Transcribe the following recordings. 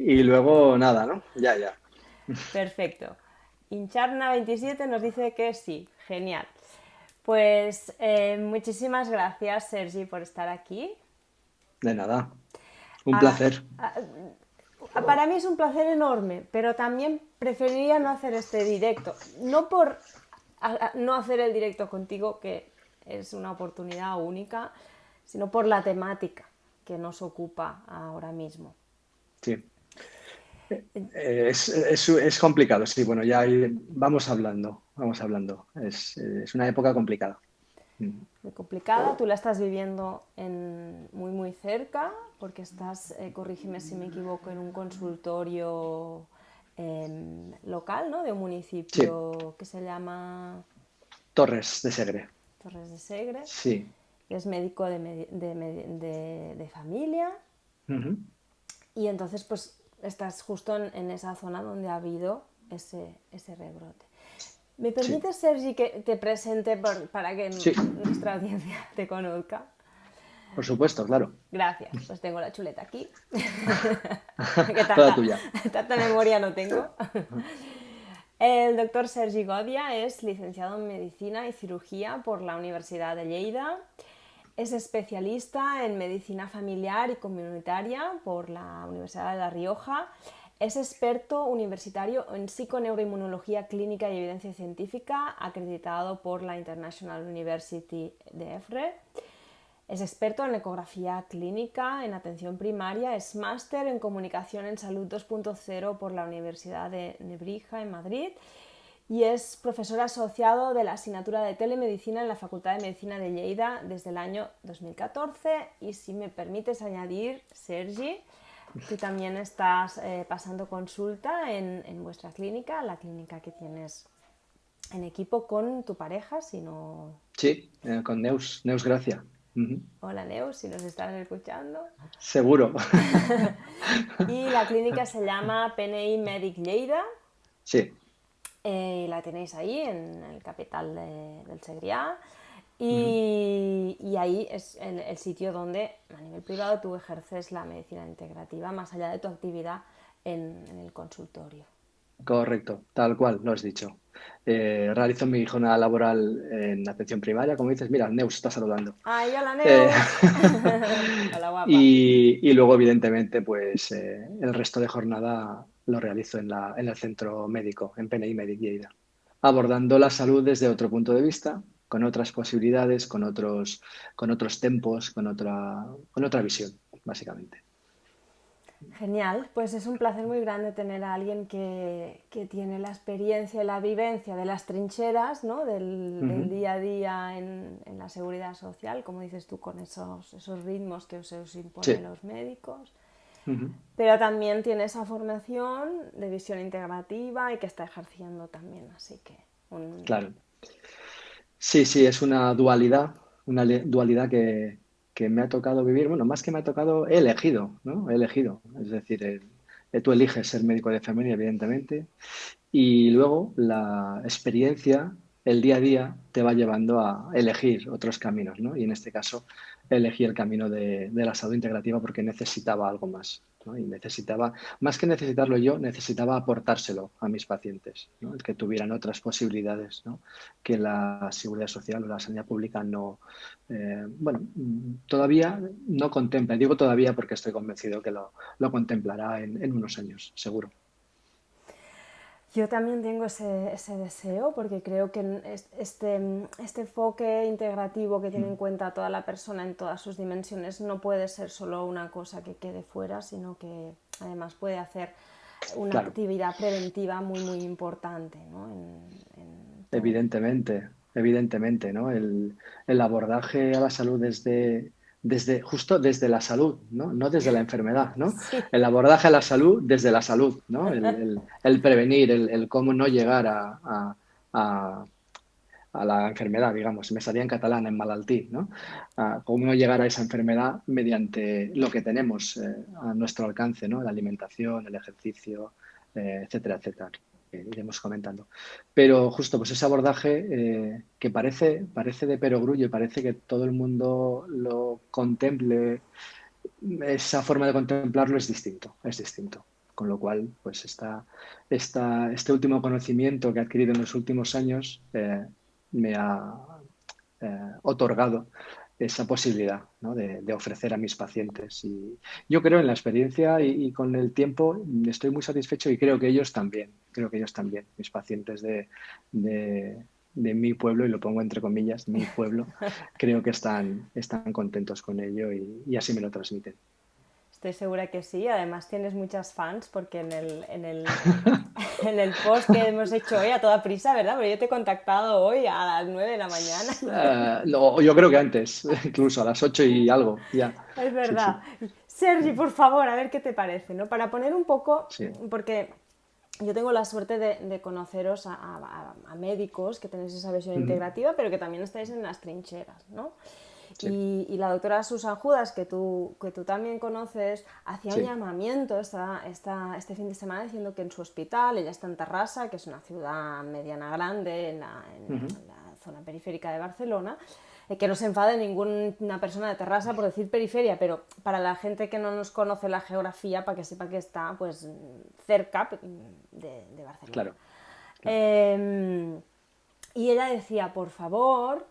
y luego nada, ¿no? Ya, ya. Perfecto. Incharna27 nos dice que sí. Genial. Pues muchísimas gracias, Sergi, por estar aquí. De nada. Un Ah, placer. para mí es un placer enorme, pero también preferiría no hacer este directo. No por no hacer el directo contigo, que es una oportunidad única, sino por la temática que nos ocupa ahora mismo. Sí. Es complicado, sí. Bueno, vamos hablando, vamos hablando. Es una época complicada. Mm. Muy complicada, tú la estás viviendo muy muy cerca, porque estás, corrígeme si me equivoco, en un consultorio local, ¿no? De un Sí, municipio que se llama Torres de Segre. Torres de Segre. Sí. Es médico de familia Ujú. y entonces pues estás justo en esa zona donde ha habido ese rebrote. ¿Me Sí, permites, Sergi, que te presente para que sí, nuestra audiencia te conozca? por supuesto, claro. Gracias, pues tengo la chuleta aquí, que Toda tanta, tuya. tanta memoria no tengo. El doctor Sergi Godia es licenciado en Medicina y Cirugía por la Universidad de Lleida. Es especialista en Medicina Familiar y Comunitaria por la Universidad de La Rioja. Es experto universitario en psiconeuroinmunología clínica y evidencia científica, acreditado por la International University de EFRE. Es experto en ecografía clínica, en atención primaria, es máster en comunicación en salud 2.0 por la Universidad de Nebrija en Madrid y es profesor asociado de la asignatura de telemedicina en la Facultad de Medicina de Lleida desde el año 2014. Y si me permites añadir, Sergi, tú también estás pasando consulta en vuestra clínica, la clínica que tienes en equipo con tu pareja, si no... Sí, con Neus Gracia. Ujú. Hola Neus, si nos estás escuchando. Seguro. Y la clínica se llama PNI Medic Lleida. Sí. La tenéis ahí en el capital del Segrià. Ujú. Y ahí es el sitio donde a nivel privado tú ejerces la medicina integrativa más allá de tu actividad en el consultorio. Correcto, tal cual, lo has dicho. Realizo mi jornada laboral en atención primaria, como dices, mira, Neus está saludando. ¡Ay, hola Eh, Neus! Hola guapa. y luego, evidentemente, pues el resto de jornada lo realizo en el centro médico, en PNI Medic Lleida, abordando la salud desde otro punto de vista, con otras posibilidades, con otros tempos, con otra visión, básicamente. Genial, pues es un placer muy grande tener a alguien que tiene la experiencia y la vivencia de las trincheras, ¿no? Del Ujú. día a día en la seguridad social, como dices tú, con esos ritmos que se os imponen Sí. los médicos, Ujú. pero también tiene esa formación de visión integrativa y que está ejerciendo también, así que un... Claro. Sí, sí, es una dualidad que me ha tocado vivir. Bueno, más que me ha tocado, he elegido, ¿no? He elegido. Es decir, tú eliges ser médico de familia, evidentemente, y luego la experiencia, el día a día, te va llevando a elegir otros caminos, ¿no? Y en este caso, elegí el camino de la salud integrativa porque necesitaba algo más, ¿no? Y necesitaba, más que necesitarlo yo, necesitaba aportárselo a mis pacientes, ¿no? El que tuvieran otras posibilidades, ¿no? Que la seguridad social o la sanidad pública no, bueno, todavía no contempla. Digo todavía porque estoy convencido que lo contemplará en unos años, seguro. Yo también tengo ese deseo porque creo que este enfoque integrativo que tiene en cuenta a toda la persona en todas sus dimensiones no puede ser solo una cosa que quede fuera, sino que además puede hacer una Claro. actividad preventiva muy, muy importante, ¿no? En todo. Evidentemente, evidentemente, ¿no? El abordaje a la salud justo desde la salud, ¿no? No desde la enfermedad, ¿no? Sí, El abordaje a la salud desde la salud, ¿no? El prevenir, el cómo no llegar a- a la enfermedad, digamos. Me salía en catalán, en malaltí, ¿no? Cómo no llegar a esa enfermedad mediante lo que tenemos a nuestro alcance, ¿no? La alimentación, el ejercicio, etcétera, etcétera, que iremos comentando. Pero justo pues ese abordaje que parece de perogrullo y parece que todo el mundo lo contemple, esa forma de contemplarlo es distinto, es distinto. con lo cual, pues este último conocimiento que he adquirido en los últimos años me ha otorgado esa posibilidad, ¿no? de ofrecer a mis pacientes. Y yo creo en la experiencia y con el tiempo estoy muy satisfecho y creo que ellos también, mis pacientes de mi pueblo, y lo pongo entre comillas, mi pueblo, creo que están contentos con ello y así me lo transmiten. Estoy segura que sí. Además tienes muchas fans porque en el post que hemos hecho hoy a toda prisa, ¿verdad? Porque yo te he contactado hoy a las 9 de la mañana. No, yo creo que antes, incluso a las 8 y algo, ya. Es Sí, verdad. sí, Sergi, por favor, a ver qué te parece, ¿no? Para poner un poco, sí. porque yo tengo la suerte de conoceros a médicos que tenéis esa visión Ujú. integrativa, pero que también estáis en las trincheras, ¿no? Sí, Y la doctora Susan Judas, que tú también conoces, hacía un sí. llamamiento este fin de semana diciendo que en su hospital, ella está en Tarrasa, que es una ciudad mediana grande Ujú. en la zona periférica de Barcelona, que no se enfade ninguna persona de Terrassa por decir periferia, pero para la gente que no nos conoce la geografía, para que sepa que está pues cerca de Barcelona. Claro, claro. Eh, y ella decía, por favor,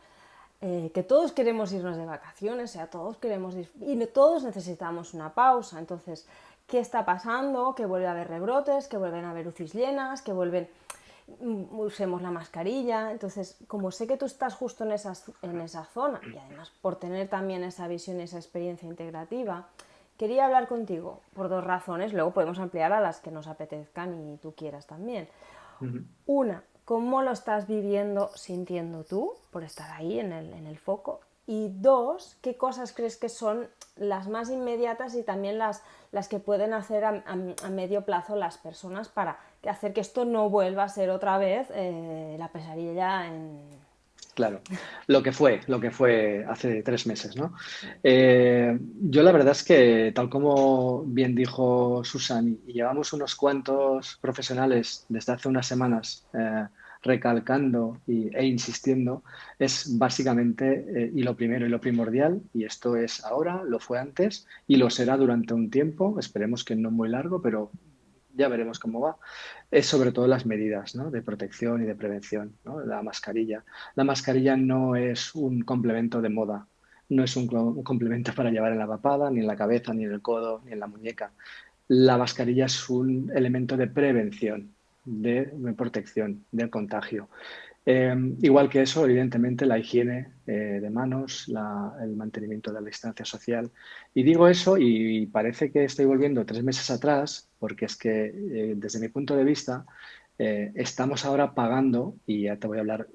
que todos queremos irnos de vacaciones, o sea, todos queremos y todos necesitamos una pausa. Entonces, ¿qué está pasando? Que vuelve a haber rebrotes, que vuelven a haber UCIs llenas, que vuelven usemos la mascarilla. Entonces, como sé que tú estás justo en esa zona y además por tener también esa visión y esa experiencia integrativa, quería hablar contigo por dos razones, luego podemos ampliar a las que nos apetezcan y tú quieras también. Ujú. Una, ¿cómo lo estás viviendo, sintiendo tú por estar ahí en el foco? Y dos, ¿qué cosas crees que son las más inmediatas y también las que pueden hacer a medio plazo las personas para hacer que esto no vuelva a ser otra vez la pesadilla en... Claro, lo que fue hace 3 meses, ¿no? Yo la verdad es que, tal como bien dijo Susan, y llevamos unos cuantos profesionales desde hace unas semanas recalcando e insistiendo, es básicamente, y lo primero y lo primordial, y esto es ahora, lo fue antes y lo será durante un tiempo, esperemos que no muy largo, pero ya veremos cómo va, es sobre todo las medidas, ¿no? De protección y de prevención, ¿no? La mascarilla. La mascarilla no es un complemento de moda, no es un complemento para llevar en la papada, ni en la cabeza, ni en el codo, ni en la muñeca. La mascarilla es un elemento de prevención, de protección del contagio. Igual que eso, evidentemente, la higiene de manos, el mantenimiento de la distancia social. Y digo eso y parece que estoy volviendo 3 meses atrás, porque es que desde mi punto de vista estamos ahora pagando, y ya te voy a hablar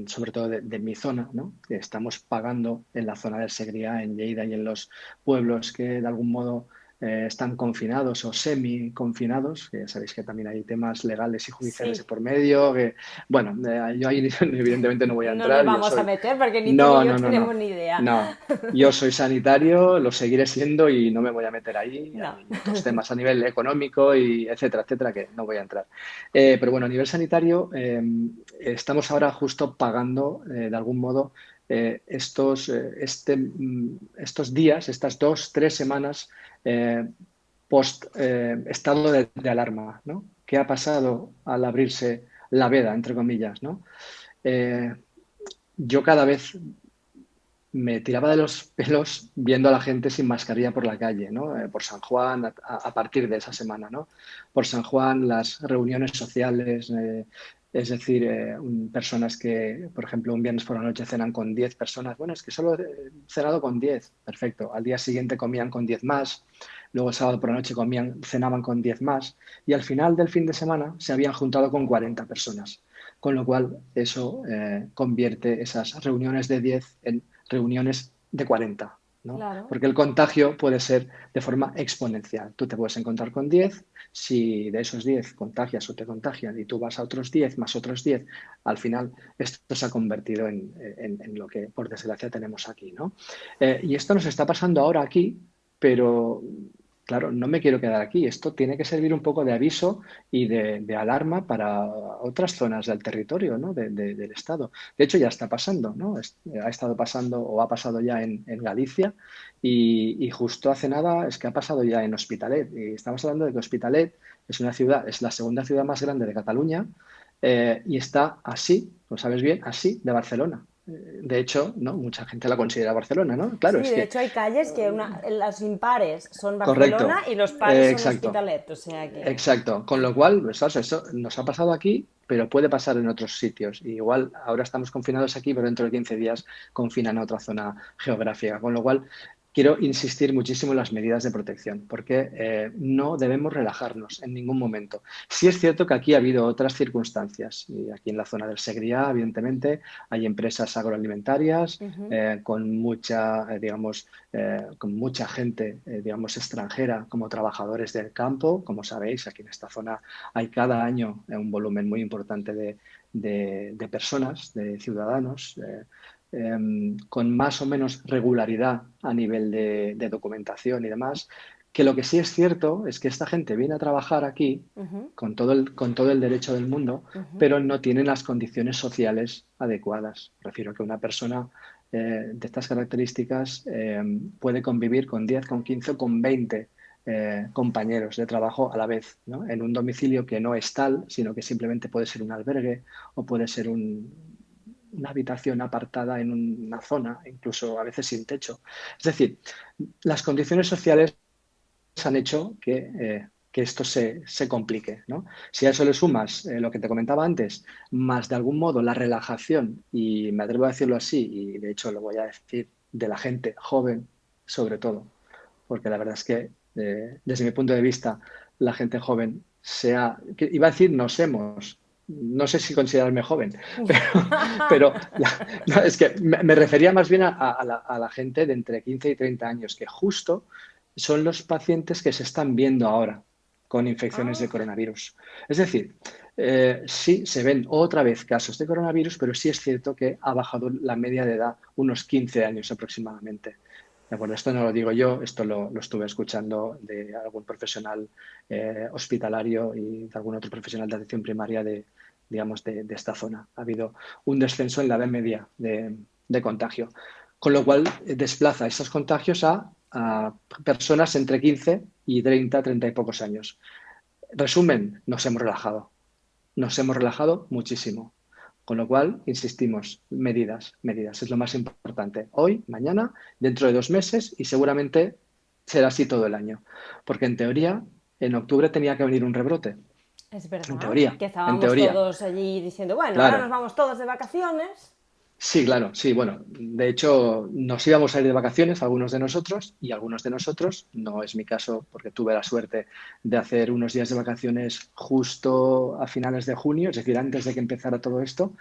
sobre todo de mi zona, ¿no? Que estamos pagando en la zona del Segrià, en Lleida y en los pueblos que de algún modo están confinados o semi-confinados, que ya sabéis que también hay temas legales y judiciales de Sí, por medio, que bueno, yo ahí evidentemente no voy a no nos entrar, yo vamos a soy... meter porque ni tú ni No, yo no, no, tenemos no, ni idea. no. Yo soy sanitario, lo seguiré siendo y no me voy a meter ahí. No. Hay otros temas a nivel económico y etcétera, etcétera, que no voy a entrar. Pero bueno, a nivel sanitario, estamos ahora justo pagando, de algún modo, estos días, estas 2, 3 semanas post estado de alarma, ¿no? ¿Qué ha pasado al abrirse la veda, entre comillas, ¿no? Eh, yo cada vez me tiraba de los pelos viendo a la gente sin mascarilla por la calle, ¿no? Por San Juan, a partir de esa semana, ¿no? Por San Juan, las reuniones sociales, es decir, personas que, por ejemplo, un viernes por la noche cenan con 10 personas. Bueno, es que solo he cenado con 10, perfecto. Al día siguiente comían con 10 más, luego el sábado por la noche cenaban con 10 más, y al final del fin de semana se habían juntado con 40 personas. Con lo cual, eso convierte esas reuniones de 10 en reuniones de 40, ¿no? Claro. Porque el contagio puede ser de forma exponencial. Tú te puedes encontrar con 10, si de esos 10 contagias o te contagian y tú vas a otros 10 más otros 10, al final esto se ha convertido en lo que por desgracia tenemos aquí, ¿no? Y esto nos está pasando ahora aquí, pero claro, no me quiero quedar aquí. Esto tiene que servir un poco de aviso y de alarma para otras zonas del territorio, ¿no? Del Estado. De hecho, ya está pasando, ¿no? Ha estado pasando o ha pasado ya en Galicia y justo hace nada es que ha pasado ya en Hospitalet. Y estamos hablando de que Hospitalet es una ciudad, es la segunda ciudad más grande de Cataluña y está así, lo sabes bien, así de Barcelona. De hecho, ¿no? Mucha gente la considera Barcelona, ¿no? Claro, Sí, es de que, hecho hay calles que las impares son Barcelona correcto, y los pares son exacto. L'Hospitalet, o sea que... Exacto, con lo cual, pues, ¿sabes? Eso nos ha pasado aquí, pero puede pasar en otros sitios. Y igual ahora estamos confinados aquí, pero dentro de 15 días confinan a otra zona geográfica. Con lo cual, quiero insistir muchísimo en las medidas de protección, porque no debemos relajarnos en ningún momento. Sí es cierto que aquí ha habido otras circunstancias. Y aquí en la zona del Segrià, evidentemente, hay empresas agroalimentarias Ujú. con mucha, digamos, con mucha gente, digamos, extranjera como trabajadores del campo. Como sabéis, aquí en esta zona hay cada año un volumen muy importante de personas, de ciudadanos, con más o menos regularidad a nivel de documentación y demás, que lo que sí es cierto es que esta gente viene a trabajar aquí Ujú, con todo el derecho del mundo, ujú. pero no tienen las condiciones sociales adecuadas. Refiero a que una persona de estas características puede convivir con 10, con 15 o con 20 compañeros de trabajo a la vez, ¿no? En un domicilio que no es tal, sino que simplemente puede ser un albergue o puede ser una habitación apartada en una zona, incluso a veces sin techo. Es decir, las condiciones sociales han hecho que esto se complique, ¿no? Si a eso le sumas lo que te comentaba antes, más de algún modo la relajación, y me atrevo a decirlo así, y de hecho lo voy a decir de la gente joven, sobre todo, porque la verdad es que desde mi punto de vista, la gente joven iba a decir nos hemos, no sé si considerarme joven, pero, no, es que me refería más bien a la gente de entre 15 y 30 años, que justo son los pacientes que se están viendo ahora con infecciones de Ah, coronavirus. Es decir, sí se ven otra vez casos de coronavirus, pero sí es cierto que ha bajado la media de edad unos 15 años aproximadamente. De acuerdo, esto no lo digo yo, esto lo estuve escuchando de algún profesional hospitalario y de algún otro profesional de atención primaria digamos, de esta zona. Ha habido un descenso en la edad media de contagio, con lo cual desplaza esos contagios a personas entre 15 y 30, 30 y pocos años. Resumen, nos hemos relajado muchísimo. Con lo cual, insistimos, medidas, medidas, es lo más importante. Hoy, mañana, dentro de 2 meses y seguramente será así todo el año. Porque en teoría, en octubre tenía que venir un rebrote. es En verdad teoría, que en estábamos teoría. todos allí diciendo, bueno, ahora Claro, nos vamos todos de vacaciones. sí, claro, sí, bueno, de hecho nos íbamos a ir de vacaciones, algunos de nosotros, y algunos de nosotros, no es mi caso porque tuve la suerte de hacer unos días de vacaciones justo a finales de junio, es decir, antes de que empezara todo esto,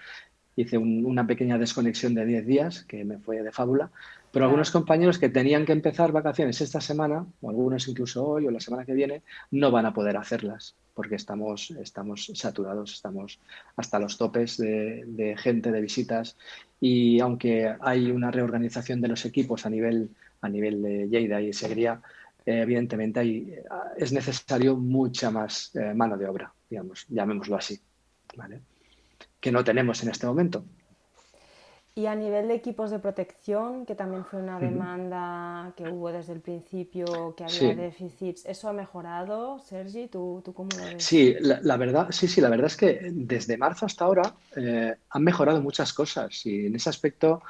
hice una pequeña desconexión de 10 días que me fue de fábula, pero algunos Claro. compañeros que tenían que empezar vacaciones esta semana, o algunos incluso hoy o la semana que viene, no van a poder hacerlas porque estamos saturados, estamos hasta los topes de gente, de visitas y aunque hay una reorganización de los equipos a nivel de Lleida y Segría, evidentemente es necesario mucha más mano de obra, digamos, llamémoslo así, ¿vale? Que no tenemos en este momento. Y a nivel de equipos de protección, que también fue una demanda que hubo desde el principio, que había Sí, déficits, ¿eso ha mejorado, Sergi? ¿Tú cómo lo ves? sí, la verdad, sí, sí, la verdad es que desde marzo hasta ahora han mejorado muchas cosas y en ese aspecto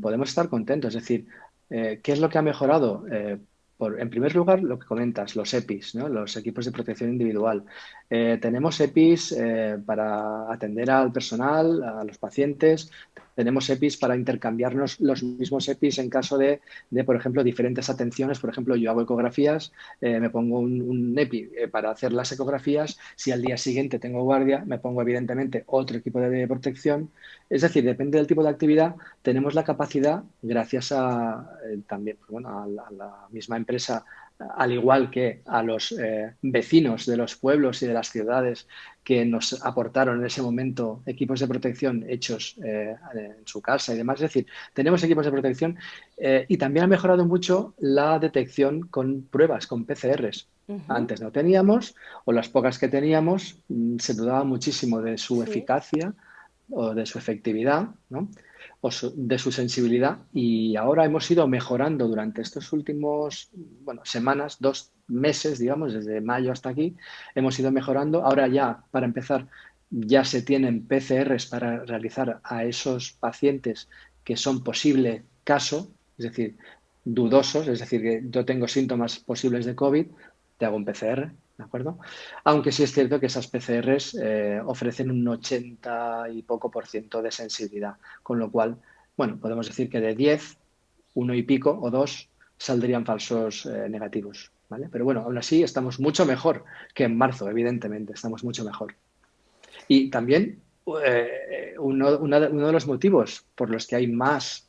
podemos estar contentos. Es decir, ¿qué es lo que ha mejorado? En primer lugar, lo que comentas, los EPIs, ¿no? Los equipos de protección individual. Tenemos EPIs para atender al personal, a los pacientes. Tenemos EPIs para intercambiarnos los mismos EPIs en caso por ejemplo, diferentes atenciones. Por ejemplo, yo hago ecografías, me pongo un EPI para hacer las ecografías. Si al día siguiente tengo guardia, me pongo evidentemente otro equipo de protección. Es decir, depende del tipo de actividad, tenemos la capacidad, gracias a también pues bueno, a la misma empresa al igual que a los vecinos de los pueblos y de las ciudades que nos aportaron en ese momento equipos de protección hechos en su casa y demás. Es decir, tenemos equipos de protección y también ha mejorado mucho la detección con pruebas, con PCRs. Ujú. Antes no teníamos, o las pocas que teníamos, se dudaba muchísimo de su Sí. eficacia o de su efectividad, ¿no? De su sensibilidad, y ahora hemos ido mejorando durante estos últimos, bueno, semanas, 2 meses, digamos, desde mayo hasta aquí, hemos ido mejorando. Ahora ya, para empezar, ya se tienen PCRs para realizar a esos pacientes que son posible caso, es decir, dudosos, es decir, que yo tengo síntomas posibles de COVID, te hago un PCR, ¿de acuerdo? Aunque sí es cierto que esas PCRs ofrecen un 80 y poco por ciento de sensibilidad, con lo cual, bueno, podemos decir que de 10, uno y pico o dos saldrían falsos negativos, ¿vale? Pero bueno, aún así estamos mucho mejor que en marzo, evidentemente, estamos mucho mejor. Y también uno de los motivos por los que hay más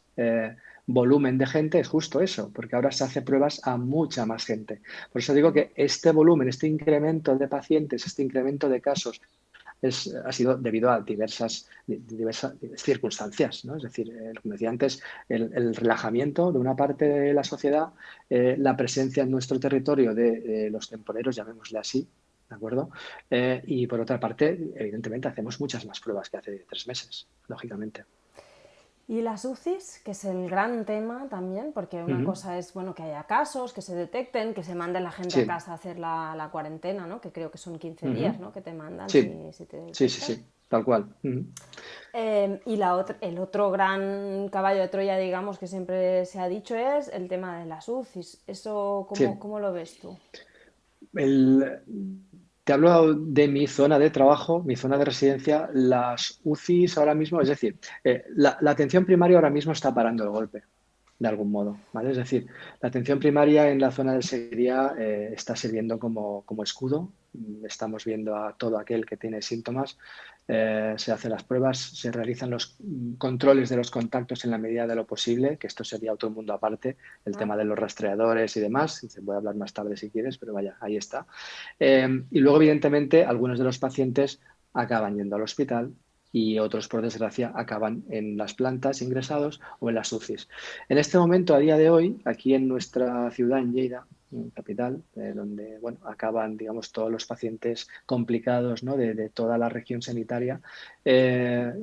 volumen de gente es justo eso, porque ahora se hace pruebas a mucha más gente. Por eso digo que este volumen, este incremento de pacientes, este incremento de casos, ha sido debido a diversas circunstancias, ¿no? Es decir, como decía antes, el relajamiento de una parte de la sociedad, la presencia en nuestro territorio de los temporeros, llamémosle así, ¿de acuerdo? Y por otra parte, evidentemente, hacemos muchas más pruebas que hace 3 meses, lógicamente. Y las UCIs, que es el gran tema también, porque una Ujú. cosa es bueno que haya casos, que se detecten, que se mande la gente a Sí. casa a hacer la cuarentena, ¿no? Que creo que son 15 días, Ujú. ¿no? Que te mandan Sí, si te sí, sí, detectan. sí, tal cual. Ujú. Y el otro gran caballo de Troya, digamos, que siempre se ha dicho es el tema de las UCIs. ¿Eso Sí. cómo lo ves tú? El, te hablo de mi zona de trabajo, mi zona de residencia. Las UCIs ahora mismo, es decir, la atención primaria ahora mismo está parando el golpe, de algún modo, ¿vale? Es decir, la atención primaria en la zona del Segría está sirviendo como escudo. Estamos viendo a todo aquel que tiene síntomas, se hacen las pruebas, se realizan los controles de los contactos en la medida de lo posible, que esto sería otro mundo aparte, el ¿Ah? tema de los rastreadores y demás. Se puede hablar más tarde si quieres, pero vaya, ahí está. Y luego, evidentemente, algunos de los pacientes acaban yendo al hospital y otros, por desgracia, acaban en las plantas ingresados o en las UCIs. En este momento, a día de hoy, aquí en nuestra ciudad, en Lleida, en capital, donde bueno, acaban, digamos, todos los pacientes complicados, ¿no? de toda la región sanitaria.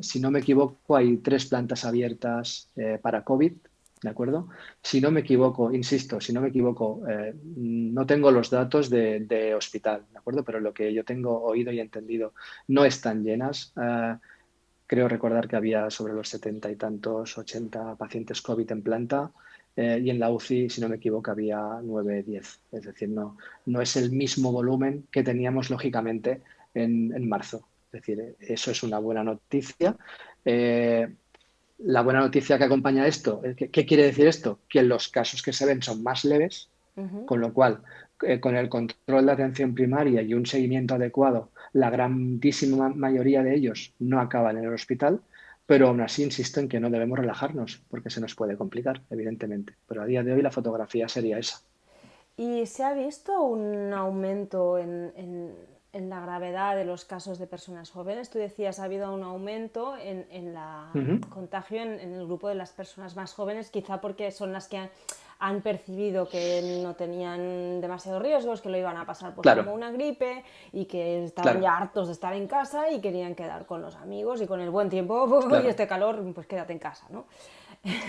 Si no me equivoco, hay 3 plantas abiertas para COVID, ¿de acuerdo? Si no me equivoco, insisto, si no me equivoco, no tengo los datos de hospital, ¿de acuerdo? Pero lo que yo tengo oído y entendido no están llenas. Creo recordar que había sobre los 70 y tantos, 80 pacientes COVID en planta, y en la UCI, si no me equivoco, había 9, 10. Es decir, no es el mismo volumen que teníamos, lógicamente, en marzo. Es decir, eso es una buena noticia. Eh, la buena noticia que acompaña esto, ¿qué quiere decir esto? Que los casos que se ven son más leves, Ujú. con lo cual, con el control de atención primaria y un seguimiento adecuado, la grandísima mayoría de ellos no acaban en el hospital, pero aún así insisto en que no debemos relajarnos porque se nos puede complicar, evidentemente. Pero a día de hoy la fotografía sería esa. ¿Y se ha visto un aumento en la gravedad de los casos de personas jóvenes? Tú decías, ha habido un aumento en la Ujú. contagio en el grupo de las personas más jóvenes, quizá porque son las que han percibido que no tenían demasiados riesgos, que lo iban a pasar pues como Claro, una gripe y que estaban claro, ya hartos de estar en casa y querían quedar con los amigos y con el buen tiempo y claro, este calor, pues quédate en casa, ¿no?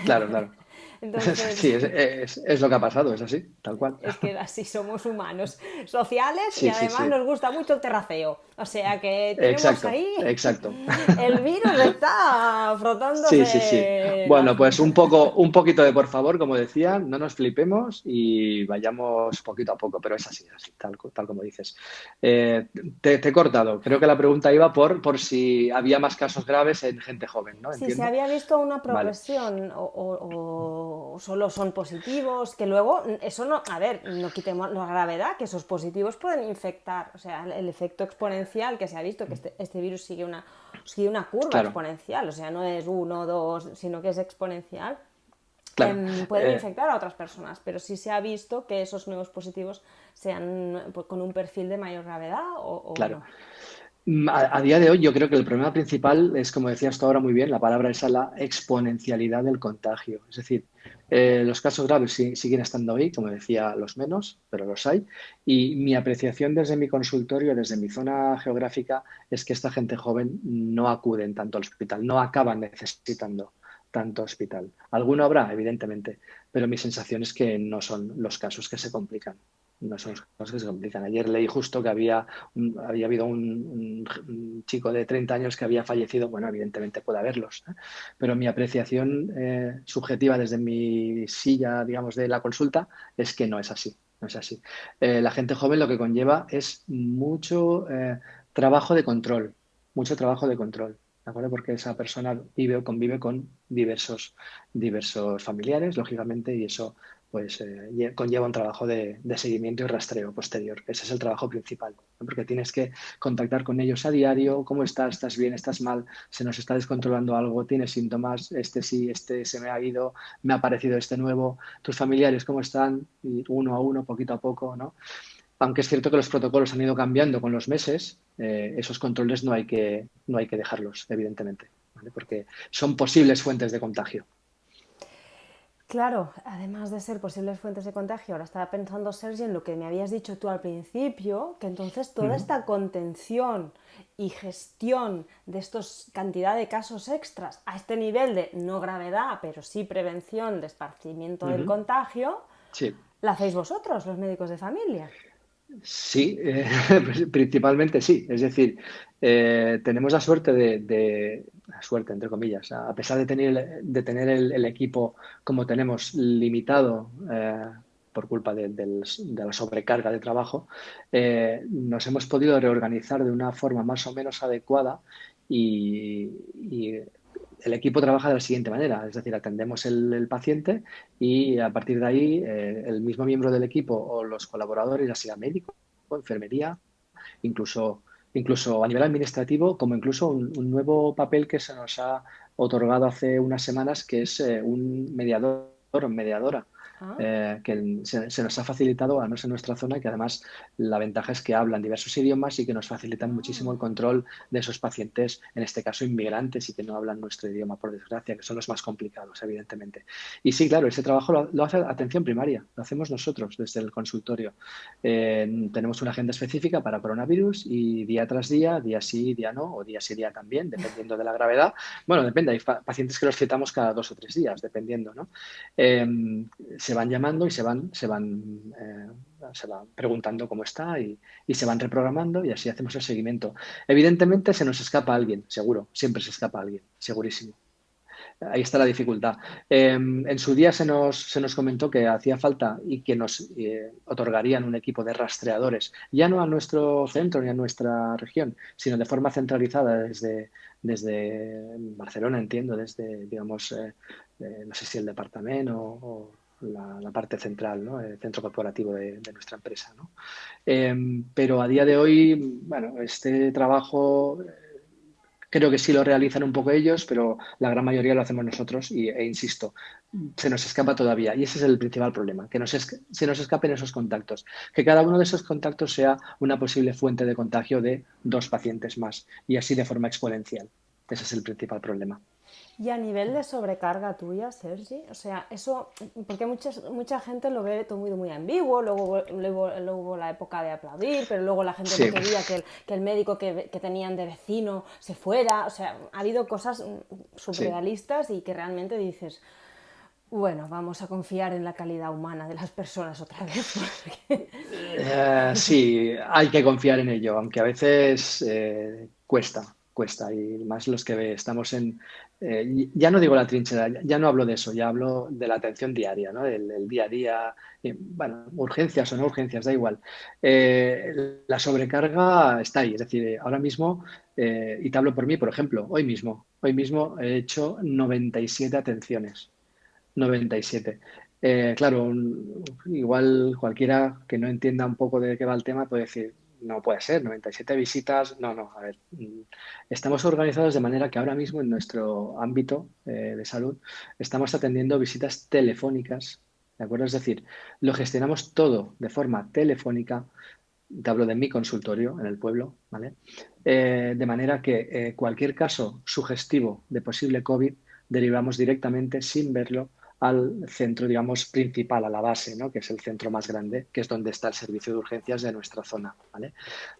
claro, claro. Entonces, Sí, es lo que ha pasado, es así, tal cual. es que así somos humanos, sociales y Sí, sí, además sí. nos gusta mucho el terraceo. O sea que tenemos Exacto, ahí, exacto. el virus está Sí, sí, sí. frotándose Bueno, pues un poquito de por favor, como decía, no nos flipemos y vayamos poquito a poco, pero es así, tal como dices. Eh, te he cortado. Creo que la pregunta iba por si había más casos graves en gente joven, ¿no? si se Entiendo. había visto una Vale. progresión o solo son positivos, que luego eso no, a ver, no quitemos la gravedad, que esos positivos pueden infectar, o sea, el efecto exponencial que se ha visto, que este virus sigue una curva Claro, exponencial, o sea, no es uno, dos, sino que es exponencial. Claro. pueden infectar a otras personas, pero sí se ha visto que esos nuevos positivos sean pues, con un perfil de mayor gravedad o Claro. no. A día de hoy yo creo que el problema principal es, como decías tú ahora muy bien, la palabra esa, la exponencialidad del contagio. Es decir, los casos graves siguen estando ahí, como decía, los menos, pero los hay. Y mi apreciación desde mi consultorio, desde mi zona geográfica, es que esta gente joven no acuden tanto al hospital, no acaban necesitando tanto hospital. Alguno habrá, evidentemente, pero mi sensación es que no son los casos que se complican. No son los casos que se complican. Ayer leí justo que había habido un chico de 30 años que había fallecido. Bueno, evidentemente puede haberlos, ¿eh? Pero mi apreciación subjetiva desde mi silla, digamos, de la consulta es que no es así. No es así. La gente joven lo que conlleva es mucho trabajo de control, mucho trabajo de control. ¿De acuerdo? Porque esa persona vive o convive con diversos familiares, lógicamente, y eso pues conlleva un trabajo de seguimiento y rastreo posterior. Ese es el trabajo principal, ¿no? Porque tienes que contactar con ellos a diario. ¿Cómo estás? ¿Estás bien? ¿Estás mal? ¿Se nos está descontrolando algo? ¿Tienes síntomas? Este sí, este se me ha ido, me ha aparecido este nuevo. ¿Tus familiares cómo están? Y uno a uno, poquito a poco, ¿no? Aunque es cierto que los protocolos han ido cambiando con los meses, esos controles no hay que dejarlos, evidentemente, ¿vale? Porque son posibles fuentes de contagio. Claro, además de ser posibles fuentes de contagio, ahora estaba pensando, Sergi, en lo que me habías dicho tú al principio, que entonces toda Ujú, esta contención y gestión de estos cantidad de casos extras a este nivel de no gravedad, pero sí prevención de esparcimiento del ujú. contagio, Sí. la hacéis vosotros, los médicos de familia. Sí, principalmente sí. Es decir, tenemos la suerte la suerte, entre comillas, a pesar de tener el equipo como tenemos limitado por culpa de la sobrecarga de trabajo, nos hemos podido reorganizar de una forma más o menos adecuada y el equipo trabaja de la siguiente manera, es decir, atendemos el paciente y a partir de ahí el mismo miembro del equipo o los colaboradores, ya sea médico, enfermería, incluso a nivel administrativo, como incluso un nuevo papel que se nos ha otorgado hace unas semanas, que es un mediador o mediadora. Ah, Que se nos ha facilitado, al menos en nuestra zona, que además la ventaja es que hablan diversos idiomas y que nos facilitan muchísimo el ah. control de esos pacientes, en este caso inmigrantes y que no hablan nuestro idioma, por desgracia, que son los más complicados, evidentemente. Y sí, claro, ese trabajo lo hace atención primaria, lo hacemos nosotros desde el consultorio. Tenemos una agenda específica para coronavirus y día tras día sí, día no, o día sí, día también, dependiendo de la gravedad. Bueno, depende, hay pacientes que los citamos cada 2 o 3 días, dependiendo, ¿no? Eh, Se van llamando y se van preguntando cómo está y se van reprogramando y así hacemos el seguimiento. Evidentemente se nos escapa alguien, seguro, siempre se escapa alguien, segurísimo. Ahí está la dificultad. En su día se nos comentó que hacía falta y que nos otorgarían un equipo de rastreadores, ya no a nuestro centro ni a nuestra región, sino de forma centralizada desde Barcelona, entiendo, desde, digamos, no sé si el departamento o la parte central, ¿no? El centro corporativo de nuestra empresa, ¿no? Pero a día de hoy, bueno, este trabajo creo que sí lo realizan un poco ellos, pero la gran mayoría lo hacemos nosotros e insisto, se nos escapa todavía. Y ese es el principal problema, que se nos escapen esos contactos. Que cada uno de esos contactos sea una posible fuente de contagio de 2 pacientes más y así de forma exponencial. Ese es el principal problema. Y a nivel de sobrecarga tuya, Sergi, o sea, eso, porque mucha gente lo ve todo muy ambiguo, luego hubo la época de aplaudir, pero luego la gente no Sí, quería que el médico que tenían de vecino se fuera, o sea, ha habido cosas sí. surrealistas y que realmente dices, bueno, vamos a confiar en la calidad humana de las personas otra vez. Porque... Sí, hay que confiar en ello, aunque a veces cuesta, y más los que estamos ya no digo la trinchera, ya no hablo de eso, ya hablo de la atención diaria, ¿no? El día a día, bueno, urgencias o no urgencias, da igual. La sobrecarga está ahí, es decir, ahora mismo, y te hablo por mí, por ejemplo, hoy mismo he hecho 97 atenciones. 97. Claro, igual cualquiera que no entienda un poco de qué va el tema puede decir, no puede ser, 97 visitas, no, no, a ver, estamos organizados de manera que ahora mismo en nuestro ámbito de salud estamos atendiendo visitas telefónicas, ¿de acuerdo? Es decir, lo gestionamos todo de forma telefónica, te hablo de mi consultorio en el pueblo, ¿vale? De manera que cualquier caso sugestivo de posible COVID derivamos directamente sin verlo al centro, digamos, principal, a la base, ¿no? Que es el centro más grande, que es donde está el servicio de urgencias de nuestra zona, ¿vale?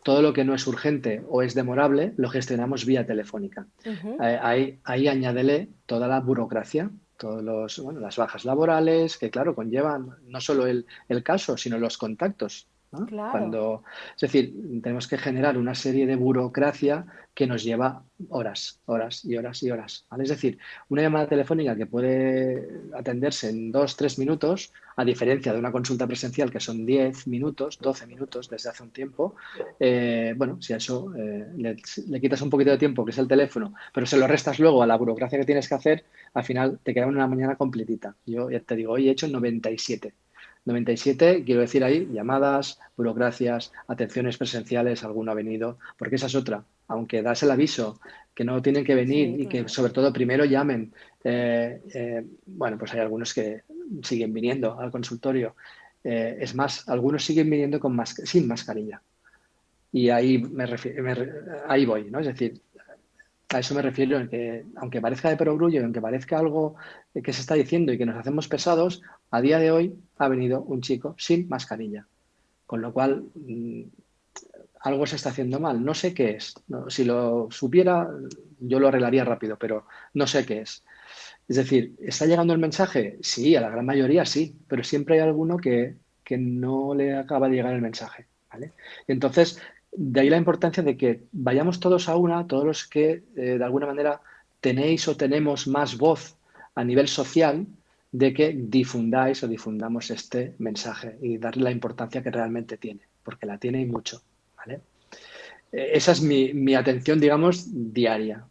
Todo lo que no es urgente o es demorable lo gestionamos vía telefónica. Ujú. Ahí añádele toda la burocracia, todos los, bueno, las bajas laborales, que claro, conllevan no solo el caso, sino los contactos, ¿no? Claro, Cuando, es decir, tenemos que generar una serie de burocracia que nos lleva horas, horas y horas y horas, ¿vale? Es decir, una llamada telefónica que puede atenderse en 2, 3 minutos, a diferencia de una consulta presencial que son 10 minutos, 12 minutos desde hace un tiempo, bueno, si a eso le quitas un poquito de tiempo, que es el teléfono, pero se lo restas luego a la burocracia que tienes que hacer, al final te queda una mañana completita. Yo ya te digo, hoy he hecho 97. 97, quiero decir ahí, llamadas, burocracias, atenciones presenciales, alguno ha venido, porque esa es otra. Aunque das el aviso que no tienen que venir sí, y que claro. sobre todo primero llamen, bueno, pues hay algunos que siguen viniendo al consultorio. Es más, algunos siguen viniendo sin mascarilla. Y ahí, ahí voy, ¿no? Es decir, a eso me refiero, en que aunque parezca de perogrullo, aunque parezca algo que se está diciendo y que nos hacemos pesados, a día de hoy ha venido un chico sin mascarilla. Con lo cual, algo se está haciendo mal. No sé qué es. No, si lo supiera, yo lo arreglaría rápido, pero no sé qué es. Es decir, ¿está llegando el mensaje? Sí, a la gran mayoría sí, pero siempre hay alguno que no le acaba de llegar el mensaje, ¿vale? Entonces, de ahí la importancia de que vayamos todos a una, todos los que de alguna manera tenéis o tenemos más voz a nivel social, de que difundáis o difundamos este mensaje y darle la importancia que realmente tiene, porque la tiene y mucho, ¿vale? Esa es mi atención, digamos, diaria.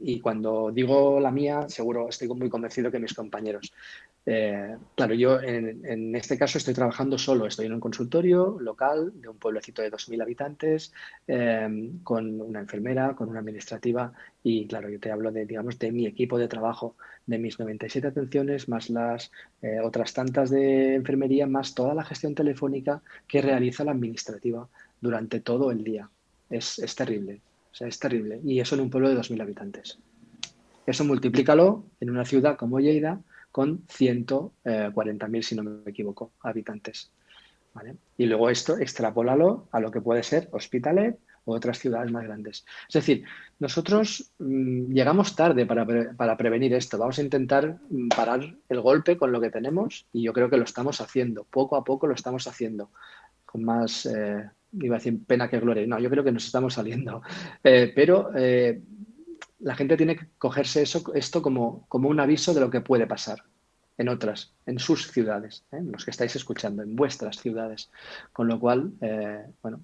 Y cuando digo la mía, seguro estoy muy convencido que mis compañeros. Claro, yo en este caso estoy trabajando solo, estoy en un consultorio local de un pueblecito de 2.000 habitantes, con una enfermera, con una administrativa y claro, yo te hablo de, digamos, de mi equipo de trabajo, de mis 97 atenciones, más las otras tantas de enfermería, más toda la gestión telefónica que realiza la administrativa durante todo el día. Es terrible, o sea, es terrible. Y eso en un pueblo de 2.000 habitantes. Eso multiplícalo en una ciudad como Lleida con 140.000, si no me equivoco, habitantes. ¿Vale? Y luego esto extrapólalo a lo que puede ser Hospitalet o otras ciudades más grandes. Es decir, nosotros llegamos tarde para prevenir esto. Vamos a intentar parar el golpe con lo que tenemos y yo creo que lo estamos haciendo. Poco a poco lo estamos haciendo. Con más, iba a decir pena que gloria. No, yo creo que nos estamos saliendo. Pero la gente tiene que cogerse esto como un aviso de lo que puede pasar en otras, en sus ciudades, los que estáis escuchando, en vuestras ciudades. Con lo cual, bueno,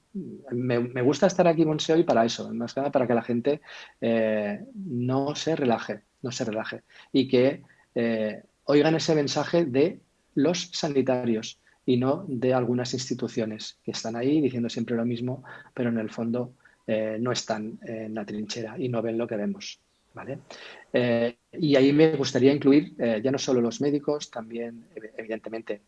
me gusta estar aquí, Monse, hoy para eso, más que nada para que la gente no se relaje, no se relaje y que oigan ese mensaje de los sanitarios y no de algunas instituciones que están ahí diciendo siempre lo mismo, pero en el fondo no están en la trinchera y no ven lo que vemos. ¿Vale? Y ahí me gustaría incluir ya no solo los médicos, también, evidentemente,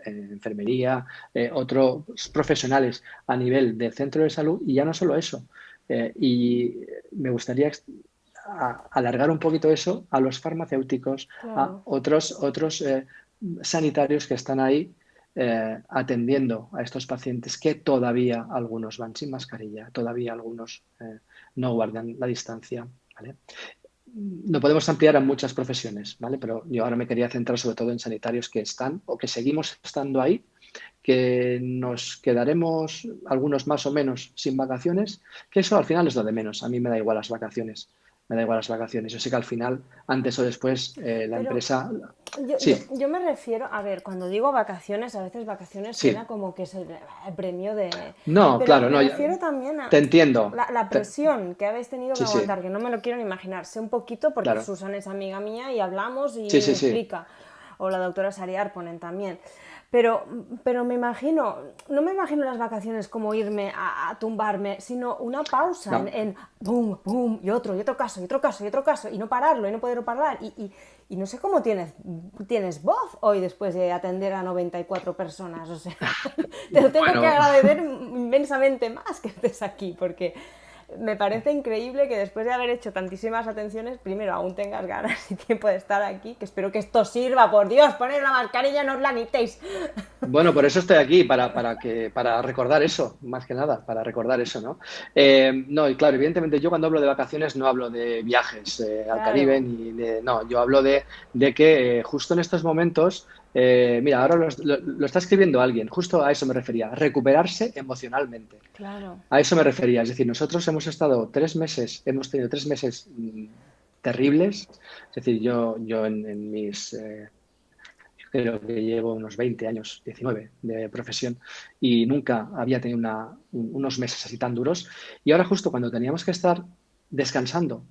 enfermería, otros profesionales a nivel del centro de salud, y ya no solo eso. Y me gustaría alargar un poquito eso a los farmacéuticos, a Claro. otros sanitarios que están ahí atendiendo a estos pacientes que todavía algunos van sin mascarilla, todavía algunos no guardan la distancia. ¿Vale? No podemos ampliar a muchas profesiones, ¿vale? Pero yo ahora me quería centrar sobre todo en sanitarios que están o que seguimos estando ahí, que nos quedaremos algunos más o menos sin vacaciones, que eso al final es lo de menos. A mí me da igual las vacaciones, me da igual las vacaciones. Yo sé que al final, antes o después, la Pero empresa... yo Sí, yo me refiero, a ver, cuando digo vacaciones, a veces vacaciones suena sí. como que es el premio de... No, Pero claro, me no, refiero también a te entiendo. la presión que habéis tenido que Sí, sí, aguantar, que no me lo quiero ni imaginar. Sé un poquito porque claro. Susan es amiga mía y hablamos Sí, y me sí, sí. explica. O la doctora Sariar ponen también. Pero, pero me imagino, no me imagino las vacaciones como irme a tumbarme, sino una pausa No. en boom, boom, y otro caso, y otro caso, y otro caso, y no pararlo, y no poder parar. Y no sé cómo tienes voz hoy después de atender a 94 personas. O sea, te lo tengo que Bueno, agradecer inmensamente más que estés aquí, porque me parece increíble que después de haber hecho tantísimas atenciones, primero aún tengas ganas y tiempo de estar aquí, que espero que esto sirva, por Dios, poned la mascarilla, no os la quitéis. bueno, por eso estoy aquí, para recordar eso, más que nada, para recordar eso, ¿no? No, y claro, evidentemente yo cuando hablo de vacaciones no hablo de viajes al Caribe, Claro, ni de, no, yo hablo de que justo en estos momentos, mira, ahora lo está escribiendo alguien, justo a eso me refería, recuperarse emocionalmente. claro. A eso me refería, es decir, nosotros hemos estado 3 meses, hemos tenido 3 meses terribles, es decir, yo en mis creo que llevo unos 20 años, 19 de profesión y nunca había tenido unos meses así tan duros. Y ahora justo cuando teníamos que estar descansando,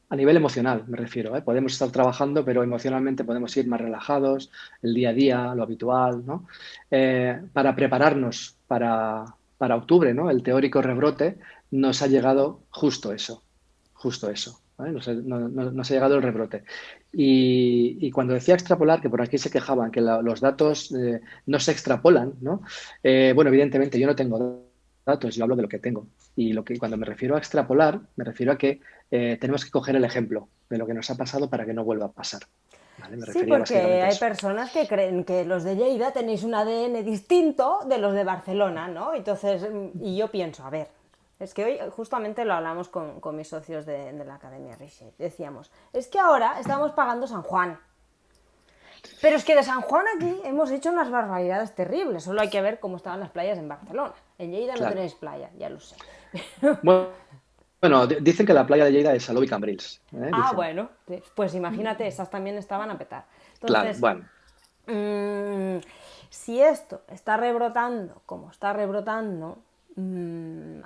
a nivel emocional me refiero, ¿eh? Podemos estar trabajando, pero emocionalmente podemos ir más relajados, el día a día, lo habitual, ¿no? Para prepararnos para octubre, ¿no? El teórico rebrote, nos ha llegado justo eso. ¿Vale? Nos ha llegado el rebrote. Y cuando decía extrapolar, que por aquí se quejaban que los datos no se extrapolan, ¿no? Bueno, evidentemente yo no tengo datos, yo hablo de lo que tengo. Y cuando me refiero a extrapolar, me refiero a que tenemos que coger el ejemplo de lo que nos ha pasado para que no vuelva a pasar. ¿Vale? Me Sí, refería porque básicamente a hay eso. personas que creen que los de Lleida tenéis un ADN distinto de los de Barcelona, ¿no? Entonces, y yo pienso, a ver, es que hoy justamente lo hablamos con mis socios de la Academia Richet. Decíamos, es que ahora estamos pagando San Juan. Pero es que de San Juan aquí hemos hecho unas barbaridades terribles. Solo hay que ver cómo estaban las playas en Barcelona. En Lleida no Claro. tenéis playa, ya lo sé. Bueno, dicen que la playa de Lleida es Salou y Cambrils, Ah, dicen. bueno, pues imagínate, esas también estaban a petar. Claro, Entonces, bueno, mmm, si esto está rebrotando como está rebrotando,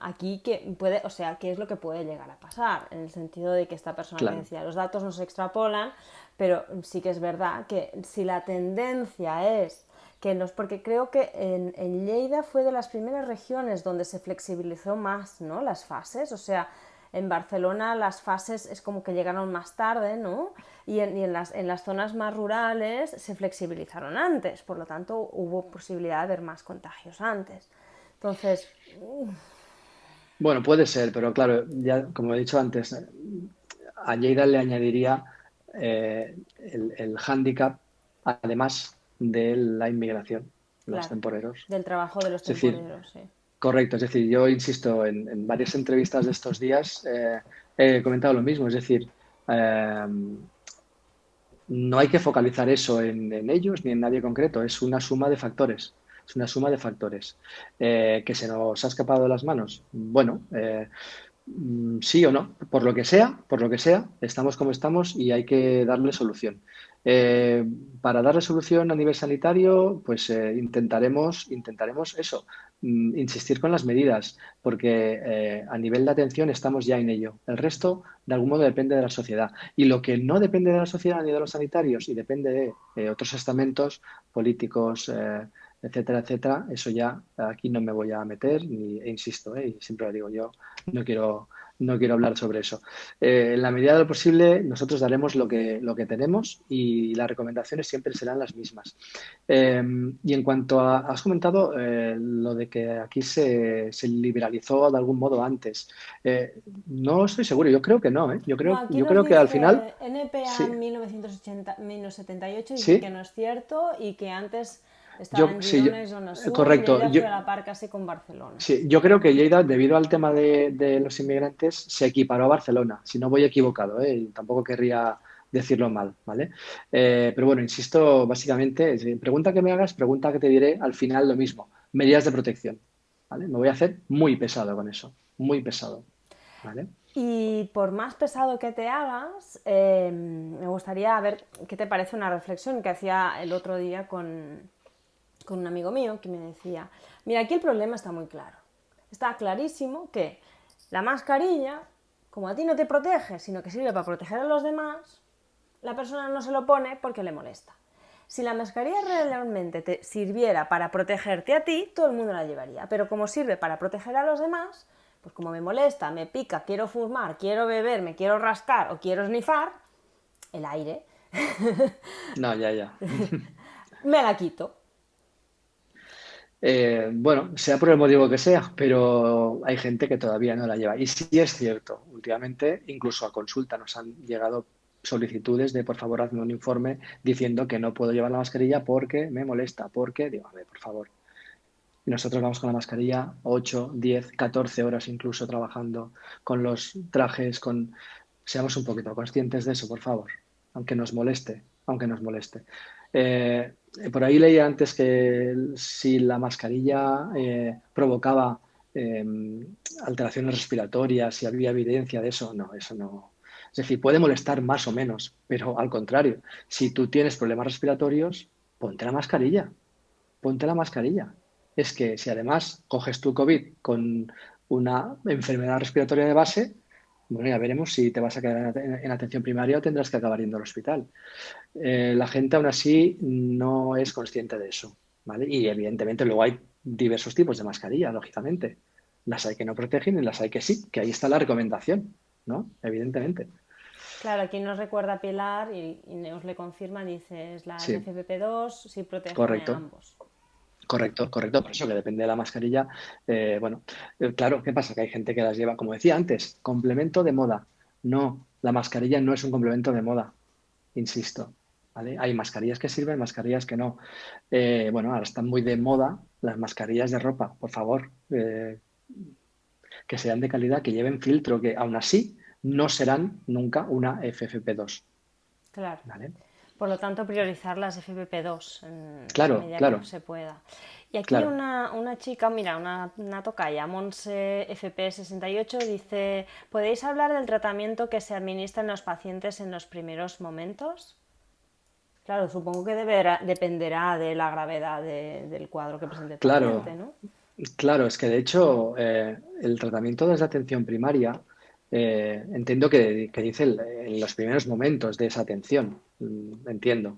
aquí que puede, o sea, ¿qué es lo que puede llegar a pasar? En el sentido de que esta persona que claro. decía, los datos no se extrapolan, pero sí que es verdad que si la tendencia es que porque creo que en Lleida fue de las primeras regiones donde se flexibilizó más, ¿no? Las fases, o sea, en Barcelona las fases es como que llegaron más tarde, ¿no? Y en las zonas más rurales se flexibilizaron antes, por lo tanto hubo posibilidad de ver más contagios antes. Entonces, Bueno, puede ser, pero claro, ya como he dicho antes, a Lleida le añadiría el hándicap, además de la inmigración, los claro, temporeros. del trabajo de los Es decir, temporeros, sí. correcto, es decir, yo insisto, en varias entrevistas de estos días he comentado lo mismo, es decir, eh, no hay que focalizar eso en ellos ni en nadie concreto, es una suma de factores. Es una suma de factores. ¿Que se nos ha escapado de las manos? Bueno, sí o no, por lo que sea, estamos como estamos y hay que darle solución. Eh, para darle solución a nivel sanitario, pues intentaremos eso, insistir con las medidas, porque a nivel de atención estamos ya en ello. El resto, de algún modo, depende de la sociedad. Y lo que no depende de la sociedad ni de los sanitarios y depende de otros estamentos políticos, etcétera, etcétera, eso ya aquí no me voy a meter, e insisto, y siempre lo digo yo, no quiero, no quiero hablar sobre eso. En la medida de lo posible, nosotros daremos lo que tenemos y las recomendaciones siempre serán las mismas. Y en cuanto a, has comentado lo de que aquí se liberalizó de algún modo antes. No estoy seguro, yo creo que no, ¿eh? Yo No, creo, aquí yo nos creo que al final, dice NPA sí, 1980, 1978, dice que sí, no es cierto y que antes estaba yo, en sí, Girona y Zona Sur y correcto. Lleida fue a la par casi con Barcelona. Sí, yo creo que Lleida, debido al tema de los inmigrantes, se equiparó a Barcelona, si no voy equivocado, ¿eh? Y tampoco querría decirlo mal, ¿vale? Pero bueno, insisto, básicamente, pregunta que me hagas, pregunta que te diré, al final lo mismo, medidas de protección, ¿vale? Me voy a hacer muy pesado con eso, muy pesado, ¿vale? Y por más pesado que te hagas, me gustaría ver qué te parece una reflexión que hacía el otro día con un amigo mío que me decía, mira, aquí el problema está muy claro. Está clarísimo que la mascarilla, como a ti no te protege, sino que sirve para proteger a los demás, la persona no se lo pone porque le molesta. Si la mascarilla realmente te sirviera para protegerte a ti, todo el mundo la llevaría. Pero como sirve para proteger a los demás, pues como me molesta, me pica, quiero fumar, quiero beber, me quiero rascar o quiero snifar, el aire, No, ya, ya. me la quito. Bueno, sea por el motivo que sea, pero hay gente que todavía no la lleva. Y sí es cierto, últimamente, incluso a consulta, nos han llegado solicitudes de por favor hazme un informe diciendo que no puedo llevar la mascarilla porque me molesta, porque digo, a ver, por favor. Y nosotros vamos con la mascarilla 8, 10, 14 horas incluso trabajando con los trajes, con... Seamos un poquito conscientes de eso, por favor, aunque nos moleste, aunque nos moleste. Eh, por ahí leía antes que si la mascarilla provocaba eh, alteraciones respiratorias, si había evidencia de eso, no, eso no. Es decir, puede molestar más o menos, pero al contrario, si tú tienes problemas respiratorios, ponte la mascarilla, ponte la mascarilla. Es que si además coges tu COVID con una enfermedad respiratoria de base, bueno, ya veremos si te vas a quedar en atención primaria o tendrás que acabar yendo al hospital. La gente aún así no es consciente de eso, ¿vale? Y evidentemente luego hay diversos tipos de mascarilla, lógicamente. Las hay que no protegen y las hay que sí, que ahí está la recomendación, ¿no? Evidentemente. Claro, aquí nos recuerda Pilar y Neus le confirma, dice, es la Sí, FFP2, sí protege a correcto. ambos. Correcto, correcto. Por eso que depende de la mascarilla. Bueno, claro, ¿qué pasa? Que hay gente que las lleva, como decía antes, complemento de moda. No, la mascarilla no es un complemento de moda, insisto. ¿Vale? Hay mascarillas que sirven, mascarillas que no. Bueno, ahora están muy de moda las mascarillas de ropa, por favor, que sean de calidad, que lleven filtro, que aún así no serán nunca una FFP2. Claro. ¿Vale? Por lo tanto, priorizar las FFP2 en la Claro, medida que claro, se pueda. Y aquí claro. una chica, mira, una tocaya, Monse FP68, dice, ¿podéis hablar del tratamiento que se administra en los pacientes en los primeros momentos? Claro, supongo que dependerá de la gravedad del cuadro que presente el paciente, Claro, ¿no? claro, es que de hecho el tratamiento desde atención primaria entiendo que dice en los primeros momentos de esa atención, entiendo.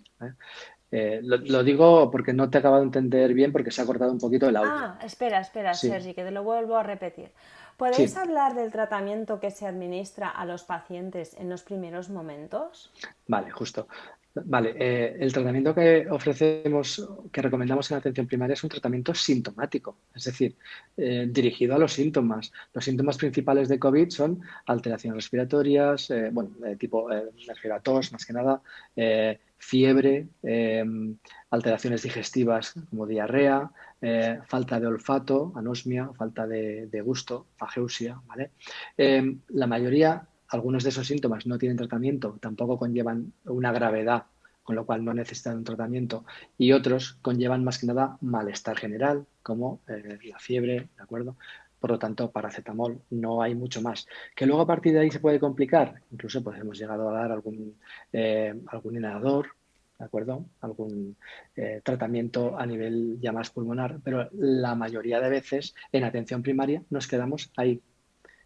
Lo digo porque no te he acabado de entender bien porque se ha cortado un poquito el audio. Ah, espera, espera, Sí, Sergi, que te lo vuelvo a repetir. ¿Podéis sí, hablar del tratamiento que se administra a los pacientes en los primeros momentos? vale, justo. Vale, el tratamiento que ofrecemos, que recomendamos en atención primaria es un tratamiento sintomático, es decir, dirigido a los síntomas. Los síntomas principales de COVID son alteraciones respiratorias, bueno, tipo me refiero a tos más que nada, fiebre, alteraciones digestivas como diarrea, falta de olfato, anosmia, falta de gusto, ageusia, ¿vale? La mayoría, algunos de esos síntomas no tienen tratamiento, tampoco conllevan una gravedad, con lo cual no necesitan un tratamiento, y otros conllevan más que nada malestar general, como la fiebre, ¿de acuerdo? Por lo tanto, paracetamol, no hay mucho más. Que luego a partir de ahí se puede complicar, incluso pues hemos llegado a dar algún inhalador, ¿de acuerdo? Algún tratamiento a nivel ya más pulmonar, pero la mayoría de veces en atención primaria nos quedamos ahí.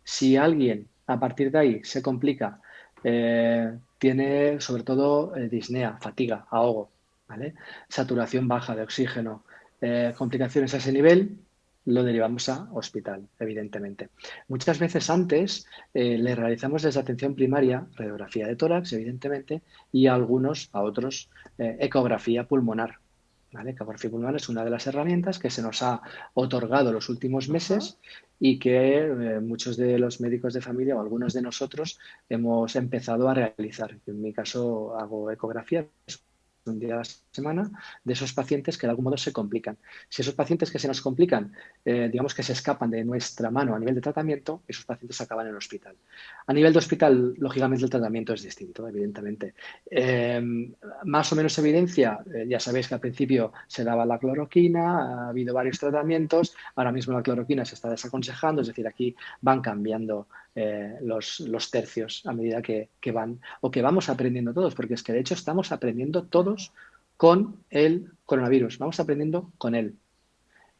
Si alguien a partir de ahí se complica, tiene sobre todo disnea, fatiga, ahogo, ¿vale? Saturación baja de oxígeno, complicaciones a ese nivel, lo derivamos a hospital, evidentemente. Muchas veces antes le realizamos desde atención primaria radiografía de tórax, evidentemente, y a otros, ecografía pulmonar. ¿Vale? Ecografía pulmonar es una de las herramientas que se nos ha otorgado los últimos Ajá. meses y que muchos de los médicos de familia o algunos de nosotros hemos empezado a realizar. En mi caso hago ecografía un día a la semana de esos pacientes que de algún modo se complican. Si esos pacientes que se nos complican, digamos que se escapan de nuestra mano a nivel de tratamiento, esos pacientes acaban en el hospital. A nivel de hospital, lógicamente el tratamiento es distinto, evidentemente. Más o menos evidencia, ya sabéis que al principio se daba la cloroquina, ha habido varios tratamientos, ahora mismo la cloroquina se está desaconsejando, es decir, aquí van cambiando los tercios a medida que van o que vamos aprendiendo todos, porque es que de hecho estamos aprendiendo todos con el coronavirus, vamos aprendiendo con él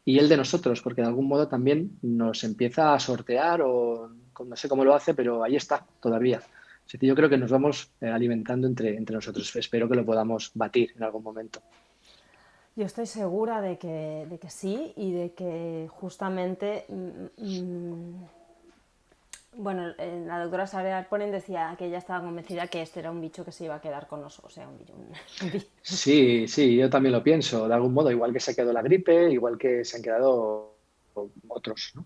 y él de nosotros, porque de algún modo también nos empieza a sortear o no sé cómo lo hace, pero ahí está todavía. Así que yo creo que nos vamos alimentando entre nosotros. Espero que lo podamos batir en algún momento. Yo estoy segura de que sí y de que justamente, bueno, la doctora Sara Arponen decía que ella estaba convencida que este era un bicho que se iba a quedar con nosotros, o sea, Sí, sí, yo también lo pienso, de algún modo, igual que se quedó la gripe, igual que se han quedado otros, ¿no?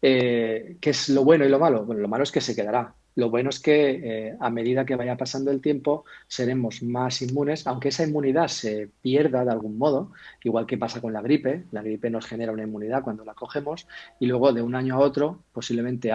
¿Qué es lo bueno y lo malo? Bueno, lo malo es que se quedará. Lo bueno es que a medida que vaya pasando el tiempo seremos más inmunes, aunque esa inmunidad se pierda de algún modo, igual que pasa con la gripe. La gripe nos genera una inmunidad cuando la cogemos y luego de un año a otro posiblemente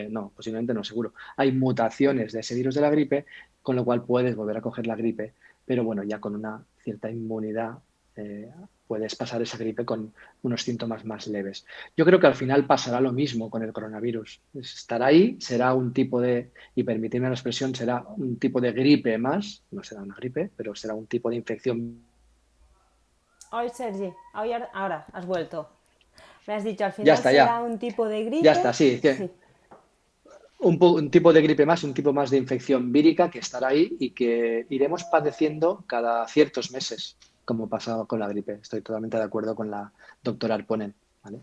no, posiblemente no, seguro, hay mutaciones de ese virus de la gripe, con lo cual puedes volver a coger la gripe, pero bueno, ya con una cierta inmunidad eh, puedes pasar esa gripe con unos síntomas más leves. Yo creo que al final pasará lo mismo con el coronavirus. Estará ahí, será un tipo de, y permitidme la expresión, será un tipo de gripe más, no será una gripe, pero será un tipo de infección. Hoy, Sergi, ahora has vuelto. Me has dicho, al Ya final está, será ya, un tipo de ya gripe. está, sí. Sí. Un tipo de gripe más, un tipo más de infección vírica que estará ahí y que iremos padeciendo cada ciertos meses, como pasaba con la gripe. Estoy totalmente de acuerdo con la doctora Arponen, ¿vale?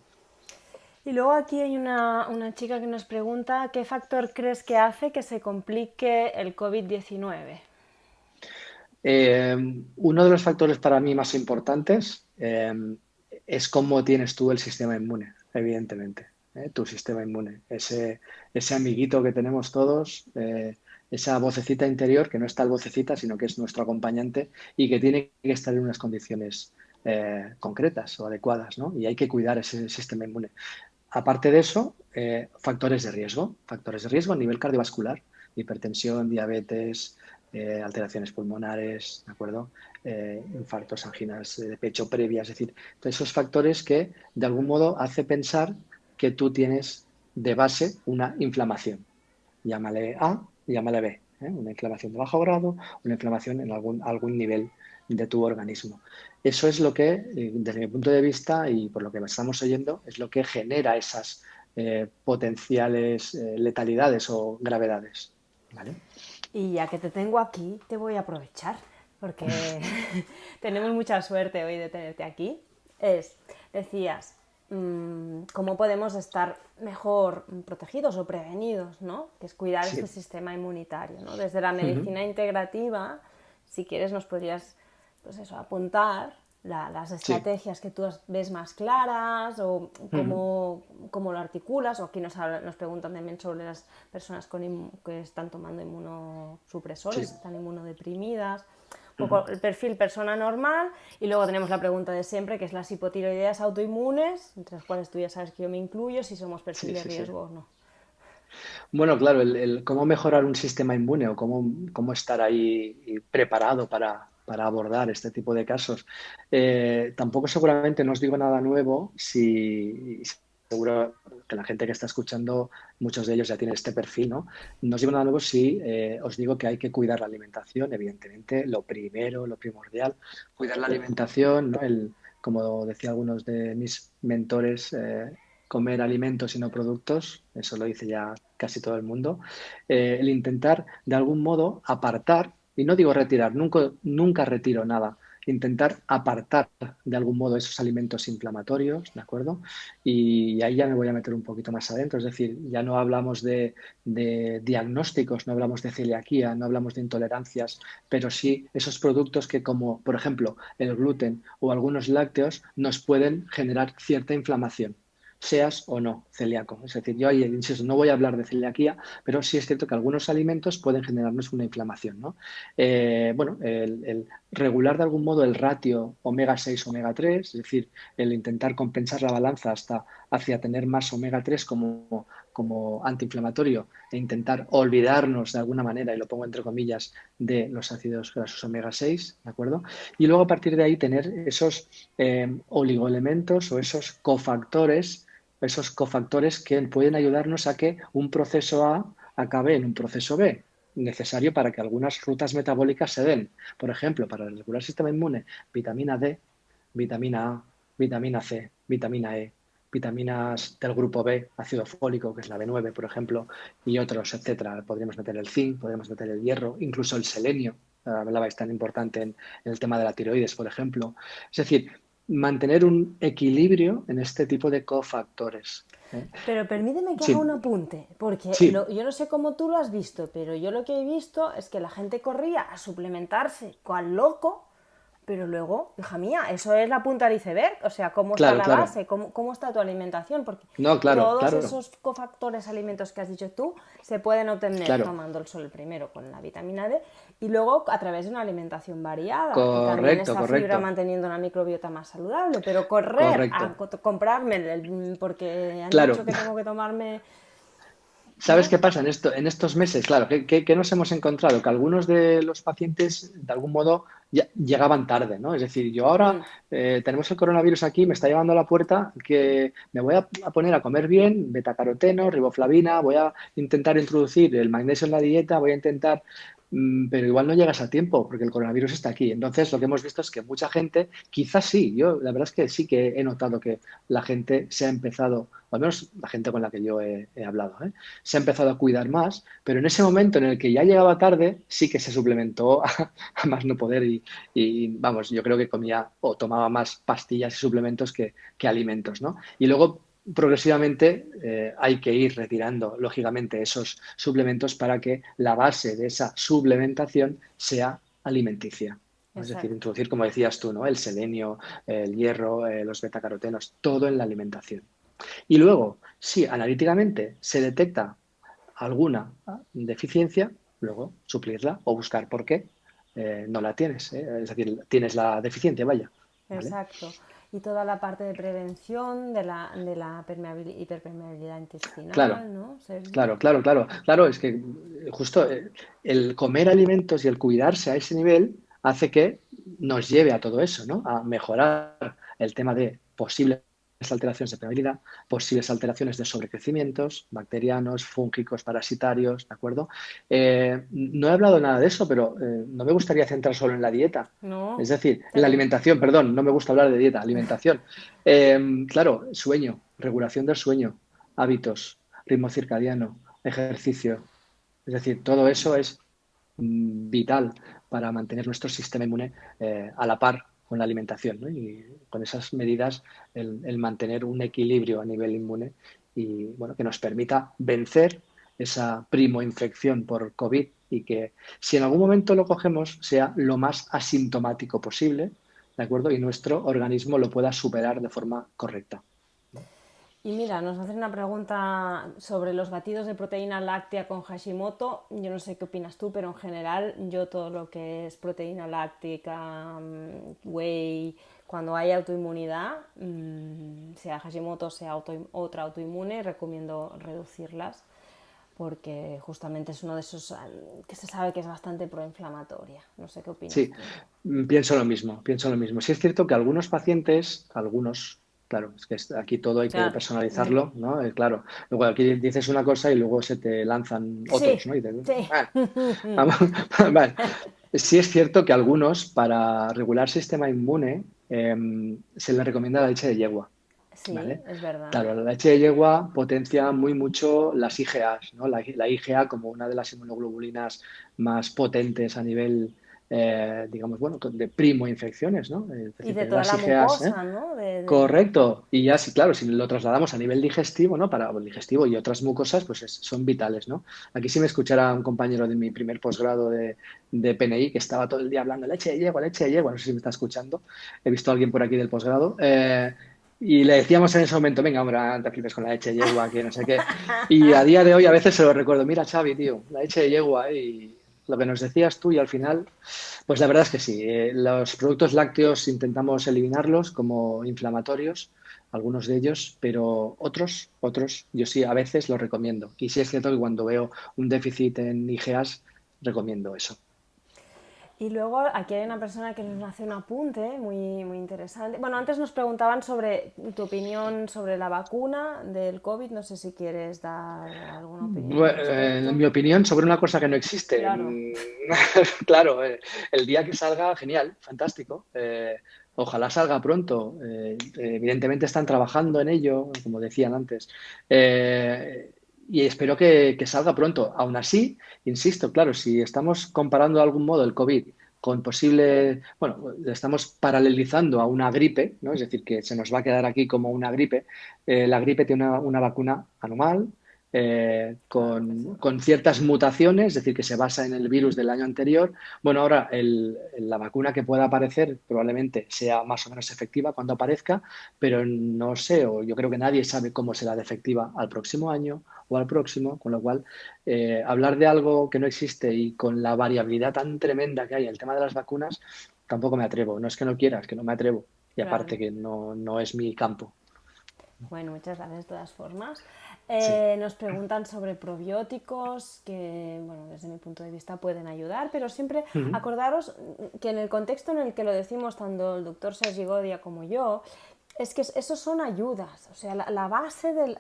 Y luego aquí hay una chica que nos pregunta qué factor crees que hace que se complique el COVID-19. Eh, Uno de los factores para mí más importantes es cómo tienes tú el sistema inmune, evidentemente. Tu sistema inmune, ese amiguito que tenemos todos, esa vocecita interior, que no es tal vocecita, sino que es nuestro acompañante y que tiene que estar en unas condiciones concretas o adecuadas, ¿no? Y hay que cuidar ese sistema inmune. Aparte de eso, factores de riesgo a nivel cardiovascular, hipertensión, diabetes, alteraciones pulmonares, ¿de acuerdo? Infartos, anginas de pecho previas, es decir, todos esos factores que de algún modo hace pensar que tú tienes de base una inflamación. Llámale A, llámale B, una inflamación de bajo grado, una inflamación en algún nivel de tu organismo. Eso es lo que, desde mi punto de vista y por lo que estamos oyendo, es lo que genera esas potenciales letalidades o gravedades. ¿Vale? Y ya que te tengo aquí, te voy a aprovechar, porque tenemos mucha suerte hoy de tenerte aquí. Decías, cómo podemos estar mejor protegidos o prevenidos, ¿no? Que es cuidar este Sí. sistema inmunitario, ¿no? Desde la Ujú. medicina integrativa, si quieres nos podrías, pues eso, apuntar las Sí. estrategias que tú ves más claras o Ujú. cómo lo articulas. O aquí nos preguntan también sobre las personas que están tomando inmunosupresores, Sí. están inmunodeprimidas. Un Ujú. poco el perfil persona normal y luego tenemos la pregunta de siempre que es las hipotiroideas autoinmunes, entre las cuales tú ya sabes que yo me incluyo, si somos perfil Sí, de sí, sí. riesgo o no. Bueno, claro, el cómo mejorar un sistema inmune o cómo estar ahí y preparado para abordar este tipo de casos. Tampoco seguramente no os digo nada nuevo si seguro que la gente que está escuchando, muchos de ellos ya tienen este perfil, ¿no? No os digo nada nuevo si os digo que hay que cuidar la alimentación, evidentemente, lo primero, lo primordial, cuidar la alimentación, ¿no? Como decía algunos de mis mentores, comer alimentos y no productos, eso lo dice ya casi todo el mundo, el intentar de algún modo apartar, y no digo retirar, nunca retiro nada, intentar apartar de algún modo esos alimentos inflamatorios, ¿de acuerdo? Y ahí ya me voy a meter un poquito más adentro, es decir, ya no hablamos de diagnósticos, no hablamos de celiaquía, no hablamos de intolerancias, pero sí esos productos que como, por ejemplo, el gluten o algunos lácteos nos pueden generar cierta inflamación seas o no celíaco. Es decir, yo ahí insisto, no voy a hablar de celiaquía, pero sí es cierto que algunos alimentos pueden generarnos una inflamación, ¿no? Bueno, el regular de algún modo el ratio omega 6 omega 3, es decir, el intentar compensar la balanza hasta hacia tener más omega 3 como antiinflamatorio e intentar olvidarnos de alguna manera, y lo pongo entre comillas, de los ácidos grasos omega 6, ¿de acuerdo? Y luego a partir de ahí tener esos oligoelementos o esos cofactores que pueden ayudarnos a que un proceso A acabe en un proceso B, necesario para que algunas rutas metabólicas se den. Por ejemplo, para el regular sistema inmune, vitamina D, vitamina A, vitamina C, vitamina E. vitaminas del grupo B, ácido fólico, que es la B9, por ejemplo, y otros, etcétera. Podríamos meter el zinc, podríamos meter el hierro, incluso el selenio. Hablabais tan importante en el tema de la tiroides, por ejemplo. Es decir, mantener un equilibrio en este tipo de cofactores. ¿Eh? Pero permíteme que haga un Sí, apunte, porque sí, yo no sé cómo tú lo has visto, pero yo lo que he visto es que la gente corría a suplementarse cual loco, pero luego, hija mía, eso es la punta del iceberg, o sea, cómo está claro, la claro. base, cómo está tu alimentación, porque No, claro, todos claro, esos cofactores alimentos que has dicho tú se pueden obtener claro. tomando el sol primero con la vitamina D y luego a través de una alimentación variada y también Correcto, esta fibra correcto, manteniendo una microbiota más saludable, pero correr a correcto. comprarme porque han dicho Claro, que tengo que tomarme, ¿sabes ¿no? qué pasa en estos meses? Claro, ¿qué nos hemos encontrado? Que algunos de los pacientes, de algún modo, ya llegaban tarde, ¿no? Es decir, yo ahora Mm, tenemos el coronavirus aquí, me está llevando a la puerta que me voy a poner a comer bien, betacaroteno, riboflavina, voy a intentar introducir el magnesio en la dieta, voy a intentar, pero igual no llegas a tiempo porque el coronavirus está aquí. Entonces, lo que hemos visto es que mucha gente, quizás sí, yo la verdad es que sí que he notado que la gente se ha empezado, o al menos la gente con la que yo he hablado, ¿eh? Se ha empezado a cuidar más, pero en ese momento en el que ya llegaba tarde, sí que se suplementó a más no poder vamos, yo creo que comía o tomaba más pastillas y suplementos que alimentos, ¿no? Y luego progresivamente hay que ir retirando, lógicamente, esos suplementos para que la base de esa suplementación sea alimenticia. ¿No? Es decir, exacto, introducir, como decías tú, ¿no? El selenio, el hierro, los betacarotenos, todo en la alimentación. Y luego, si analíticamente se detecta alguna deficiencia, luego suplirla o buscar por qué no la tienes. Es decir, tienes la deficiencia, vaya. ¿Vale? exacto. Y toda la parte de prevención de la hiperpermeabilidad Claro, intestinal, ¿no, Sergi? claro, claro, claro. Claro, es que justo el comer alimentos y el cuidarse a ese nivel hace que nos lleve a todo eso, ¿no? A mejorar el tema de posibles alteraciones de permeabilidad, posibles alteraciones de sobrecrecimientos, bacterianos, fúngicos, parasitarios, ¿de acuerdo? No he hablado nada de eso, pero no me gustaría centrar solo en la dieta. Es No, decir, en la pero alimentación, perdón, no me gusta hablar de dieta, alimentación. Claro, sueño, regulación del sueño, hábitos, ritmo circadiano, ejercicio. Es decir, todo eso es vital para mantener nuestro sistema inmune a la par con la alimentación, ¿no? Y con esas medidas, el mantener un equilibrio a nivel inmune y bueno, que nos permita vencer esa primoinfección por COVID y que si en algún momento lo cogemos sea lo más asintomático posible, ¿de acuerdo? Y nuestro organismo lo pueda superar de forma correcta. y mira, nos hacen una pregunta sobre los batidos de proteína láctea con Hashimoto. Yo no sé qué opinas tú, pero en general yo todo lo que es proteína láctica, whey, cuando hay autoinmunidad, sea Hashimoto, sea otra autoinmune, recomiendo reducirlas porque justamente es uno de esos que se sabe que es bastante proinflamatoria. No sé qué opinas Sí, tú. pienso lo mismo, pienso lo mismo. Sí es cierto que algunos pacientes, algunos, claro, es que aquí todo hay que Claro. personalizarlo, ¿no? Claro, luego aquí dices una cosa y luego se te lanzan otros, Sí, ¿no? Y dices, sí. "Ah, vamos, vale". Sí es cierto que a algunos, para regular sistema inmune, se les recomienda la leche de yegua, Sí, ¿vale? es verdad. Claro, la leche de yegua potencia muy mucho las IgAs, ¿no? La IgA como una de las inmunoglobulinas más potentes a nivel, digamos, bueno, de primo infecciones, ¿no? Es Y decir, de tener toda las la IgAs, ¿eh? mucosa, ¿no? Correcto. Y ya, sí, claro, si lo trasladamos a nivel digestivo, ¿no? Para el digestivo y otras mucosas, pues son vitales, ¿no? Aquí si me escuchara un compañero de mi primer posgrado de PNI que estaba todo el día hablando leche de yegua, no sé si me está escuchando. He visto a alguien por aquí del posgrado. Y le decíamos en ese momento, venga, hombre, no te flipes con la leche de yegua, que no sé qué. Y a día de hoy a veces se lo recuerdo, mira, Xavi, tío, la leche de yegua, y lo que nos decías tú y al final, pues la verdad es que sí. Los productos lácteos intentamos eliminarlos como inflamatorios, algunos de ellos, pero otros, yo sí a veces los recomiendo. Y sí es cierto que cuando veo un déficit en IgAs, recomiendo eso. Y luego aquí hay una persona que nos hace un apunte muy, muy interesante. Bueno, antes nos preguntaban sobre tu opinión sobre la vacuna del COVID. No sé si quieres dar alguna opinión al En respecto. mi opinión, sobre una cosa que no existe. Claro. Claro, el día que salga, genial, fantástico. ojalá salga pronto. Evidentemente están trabajando en ello, como decían antes. Eh, y espero que salga pronto. Aún así, insisto, claro, si estamos comparando de algún modo el COVID con posible, bueno, estamos paralelizando a una gripe, ¿no? Es decir, que se nos va a quedar aquí como una gripe. La gripe tiene una vacuna anual, Claro que sí. con ciertas mutaciones, es decir, que se basa en el virus del año anterior. Bueno, ahora la vacuna que pueda aparecer probablemente sea más o menos efectiva cuando aparezca, pero no sé, o yo creo que nadie sabe cómo será de efectiva al próximo año o al próximo, con lo cual hablar de algo que no existe y con la variabilidad tan tremenda que hay en el tema de las vacunas, tampoco me atrevo. No es que no quiera, es que no me atrevo. Y aparte Claro. que no es mi campo. Bueno, muchas gracias de todas formas. Sí. Nos preguntan sobre probióticos que, bueno, desde mi punto de vista pueden ayudar, pero siempre Ujú. acordaros que en el contexto en el que lo decimos tanto el doctor Sergi Godia como yo, es que esos son ayudas. O sea, la base de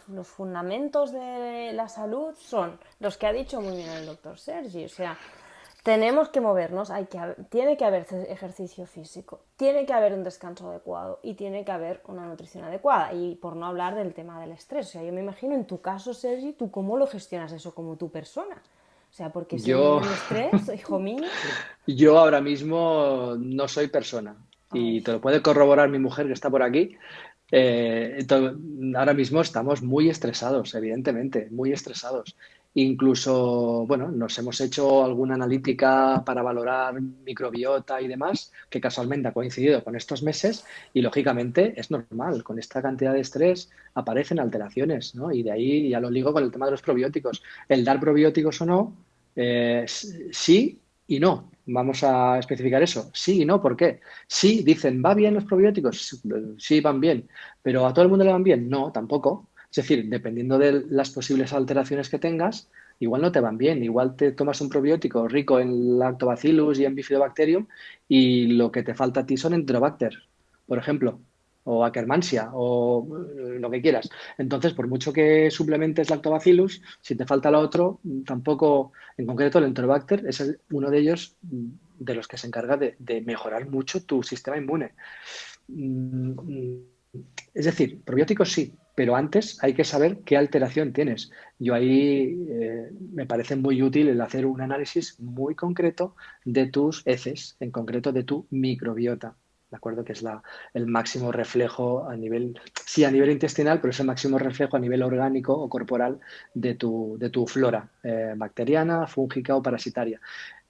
los fundamentos de la salud son los que ha dicho muy bien el doctor Sergi. O sea, tenemos que movernos, tiene que haber ejercicio físico, tiene que haber un descanso adecuado y tiene que haber una nutrición adecuada. Y por no hablar del tema del estrés. O sea, yo me imagino en tu caso, Sergi, ¿tú cómo lo gestionas eso como tu persona? O sea, porque ese Yo, nivel de estrés, hijo mío, yo ahora mismo no soy persona ay, y te lo puede corroborar mi mujer que está por aquí. Ahora mismo estamos muy estresados, evidentemente, muy estresados. Incluso, bueno, nos hemos hecho alguna analítica para valorar microbiota y demás, que casualmente ha coincidido con estos meses y lógicamente es normal, con esta cantidad de estrés aparecen alteraciones, ¿no? Y de ahí ya lo ligo con el tema de los probióticos. El dar probióticos o no, sí y no. Vamos a especificar eso. Sí y no, ¿por qué? Sí, dicen, ¿va bien los probióticos? Sí, van bien. ¿Pero a todo el mundo le van bien? No, tampoco. Es decir, dependiendo de las posibles alteraciones que tengas, igual no te van bien. Igual te tomas un probiótico rico en lactobacillus y en bifidobacterium y lo que te falta a ti son enterobacter, por ejemplo, o Akkermansia, o lo que quieras. Entonces, por mucho que suplementes lactobacillus, si te falta lo otro, tampoco, en concreto el enterobacter es uno de ellos de los que se encarga de mejorar mucho tu sistema inmune. Mm, Es decir, probióticos sí, pero antes hay que saber qué alteración tienes. Yo ahí me parece muy útil el hacer un análisis muy concreto de tus heces, en concreto de tu microbiota. ¿De acuerdo? Que es el máximo reflejo a nivel, sí, a nivel intestinal, pero es el máximo reflejo a nivel orgánico o corporal de tu flora bacteriana, fúngica o parasitaria.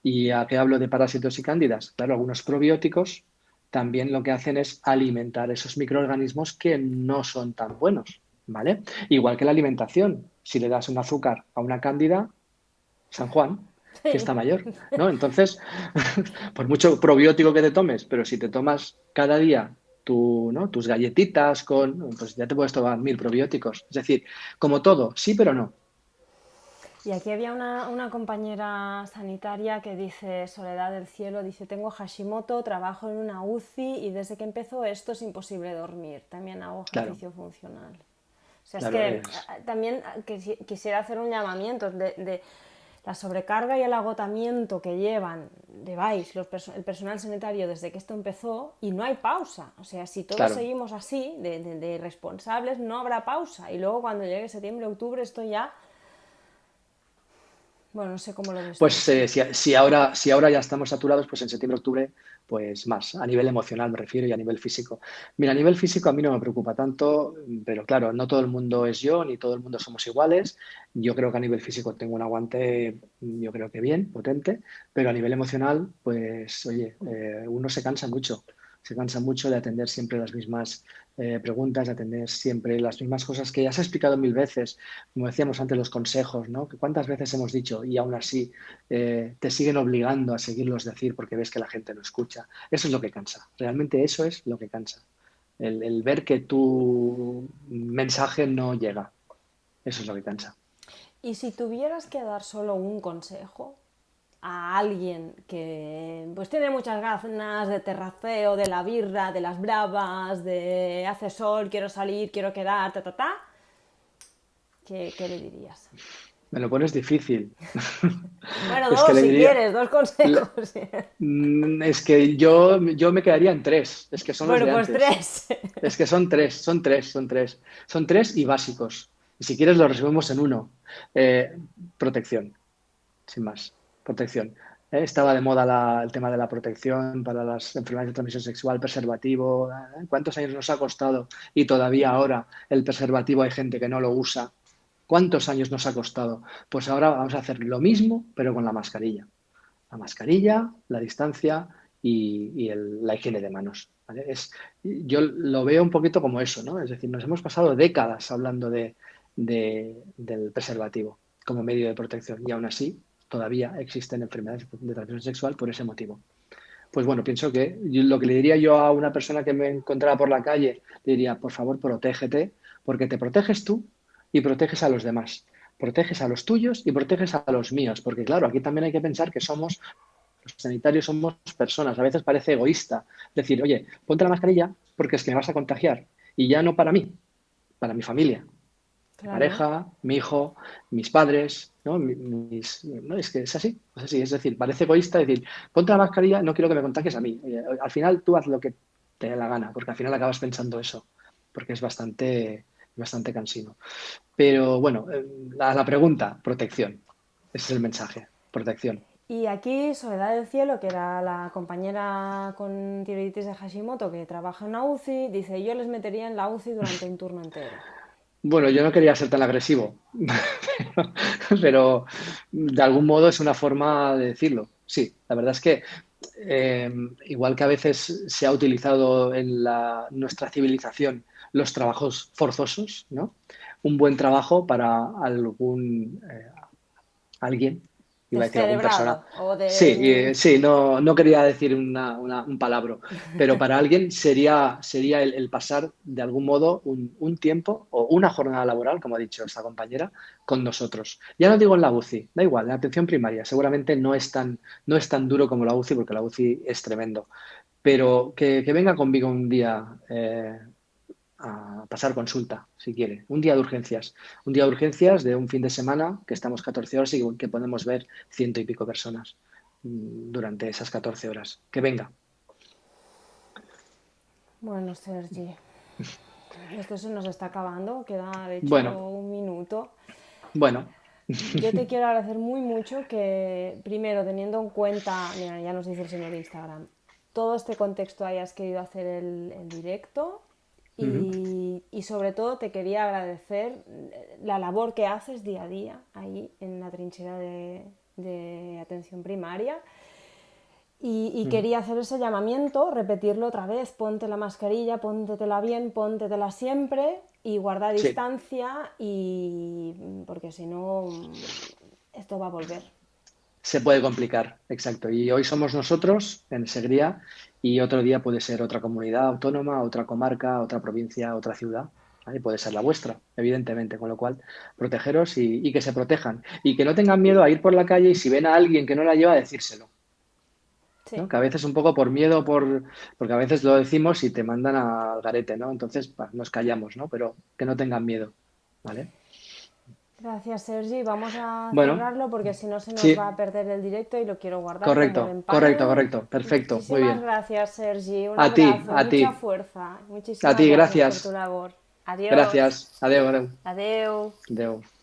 ¿Y a qué hablo de parásitos y cándidas? Claro, algunos probióticos también lo que hacen es alimentar esos microorganismos que no son tan buenos, ¿vale? Igual que la alimentación, si le das un azúcar a una cándida, San Juan, sí. fiesta mayor, ¿no? Entonces, por mucho probiótico que te tomes, pero si te tomas cada día ¿no? tus galletitas pues ya te puedes tomar 1000 probióticos. Es decir, como todo, sí, pero no. Y aquí había una compañera sanitaria que dice, Soledad del Cielo, dice, tengo Hashimoto, trabajo en una UCI y desde que empezó esto es imposible dormir. También hago Claro, ejercicio funcional. O sea, es claro, que también quisiera hacer un llamamiento de la sobrecarga y el agotamiento que llevan, lleváis el personal sanitario desde que esto empezó y no hay pausa. O sea, si todos claro. seguimos así, de responsables, no habrá pausa. Y luego cuando llegue septiembre, octubre, esto ya... Bueno, no sé cómo lo ves tú Pues esto. si ahora ya estamos saturados, pues en septiembre, octubre, pues más, a nivel emocional me refiero y a nivel físico. Mira, a nivel físico a mí no me preocupa tanto, pero claro, no todo el mundo es yo, ni todo el mundo somos iguales. Yo creo que a nivel físico tengo un aguante, yo creo que bien, potente, pero a nivel emocional, pues oye, uno se cansa mucho de atender siempre las mismas preguntas, de atender siempre las mismas cosas que ya se ha explicado 1000 veces, como decíamos antes, los consejos, ¿no? Que cuántas veces hemos dicho y aún así te siguen obligando a seguirlos decir porque ves que la gente no escucha. Eso es lo que cansa. Realmente eso es lo que cansa. El ver que tu mensaje no llega. Eso es lo que cansa. Y si tuvieras que dar solo un consejo a alguien que pues tiene muchas ganas de terraceo, de la birra, de las bravas, de hace sol, quiero salir, quiero quedar, ta ta ta, ¿qué le dirías? Me lo pones difícil. Bueno, Es que dos le si diría, quieres, dos le- consejos. es que yo me quedaría en tres, es que son los Bueno, de pues antes. tres. Es que son tres, son tres, son tres. Son tres y básicos. Y si quieres los resumimos en uno. Eh, Protección, sin más. Protección. Estaba de moda el tema de la protección para las enfermedades de transmisión sexual, preservativo. ¿Cuántos años nos ha costado? Y todavía ahora el preservativo hay gente que no lo usa. ¿Cuántos años nos ha costado? Pues ahora vamos a hacer lo mismo, pero con la mascarilla. La mascarilla, la distancia y la higiene de manos. ¿Vale? Yo lo veo un poquito como eso, ¿no? Es decir, nos hemos pasado décadas hablando del preservativo como medio de protección y aún así todavía existen enfermedades de transmisión sexual por ese motivo. Pues bueno, pienso que lo que le diría yo a una persona que me encontrara por la calle, le diría, por favor, protégete, porque te proteges tú y proteges a los demás. Proteges a los tuyos y proteges a los míos, porque claro, aquí también hay que pensar que los sanitarios somos personas, a veces parece egoísta decir, oye, ponte la mascarilla porque es que me vas a contagiar y ya no para mí, para mi familia, mi Claro. pareja, mi hijo, mis padres, ¿no? No, es que es así, es decir, parece egoísta decir, ponte la mascarilla, no quiero que me contagies a mí. Oye, al final tú haz lo que te dé la gana, porque al final acabas pensando eso, porque es bastante cansino. Pero bueno, la pregunta, protección, ese es el mensaje, protección. Y aquí Soledad del Cielo, que era la compañera con tiroiditis de Hashimoto que trabaja en la UCI, dice, yo les metería en la UCI durante un turno entero. Bueno, yo no quería ser tan agresivo, pero de algún modo es una forma de decirlo. Sí, la verdad es que eh, igual que a veces se ha utilizado en nuestra civilización los trabajos forzosos, ¿no? Un buen trabajo para alguien, iba a decir algún Descerebrado persona. o de... Sí, sí, no quería decir un palabra, pero para alguien sería el pasar de algún modo un tiempo o una jornada laboral, como ha dicho esta compañera, con nosotros. Ya no digo en la UCI, da igual, en la atención primaria, seguramente no es tan duro como la UCI, porque la UCI es tremendo, pero que venga conmigo un día a pasar consulta, si quiere. Un día de urgencias. Un día de urgencias de un fin de semana que estamos 14 horas y que podemos ver ciento y pico personas durante esas 14 horas. Que venga. Bueno, Sergi, esto se nos está acabando, queda de hecho Bueno, un minuto. bueno. Yo te quiero agradecer muy mucho que, primero, teniendo en cuenta, mira, ya nos dice el señor de Instagram, todo este contexto hayas querido hacer el directo Ujú. y sobre todo te quería agradecer la labor que haces día a día ahí en la trinchera de atención primaria y Ujú. quería hacer ese llamamiento, repetirlo otra vez, ponte la mascarilla, póntetela bien, póntetela siempre y guarda Sí, distancia y porque si no esto va a volver. se puede complicar, exacto. Y hoy somos nosotros en Segría y otro día puede ser otra comunidad autónoma, otra comarca, otra provincia, otra ciudad. ¿Vale? Puede ser la vuestra, evidentemente, con lo cual protegeros y que se protejan y que no tengan miedo a ir por la calle y si ven a alguien que no la lleva, decírselo. Sí, ¿No? Que a veces un poco por miedo, porque a veces lo decimos y te mandan al garete, ¿no? Entonces, nos callamos, ¿no? Pero que no tengan miedo, ¿vale? gracias Sergi. Vamos a Bueno, cerrarlo porque si no se nos va a sí, perder el directo y lo quiero guardar como el correcto, correcto, empaque. correcto, perfecto, muy Muchísimas bien. gracias Sergi, un A ti, abrazo, a ti, mucha fuerza. a Muchísimas ti, gracias por tu gracias, labor. Adiós. gracias. Adeu, adeu, Adeu. adeu.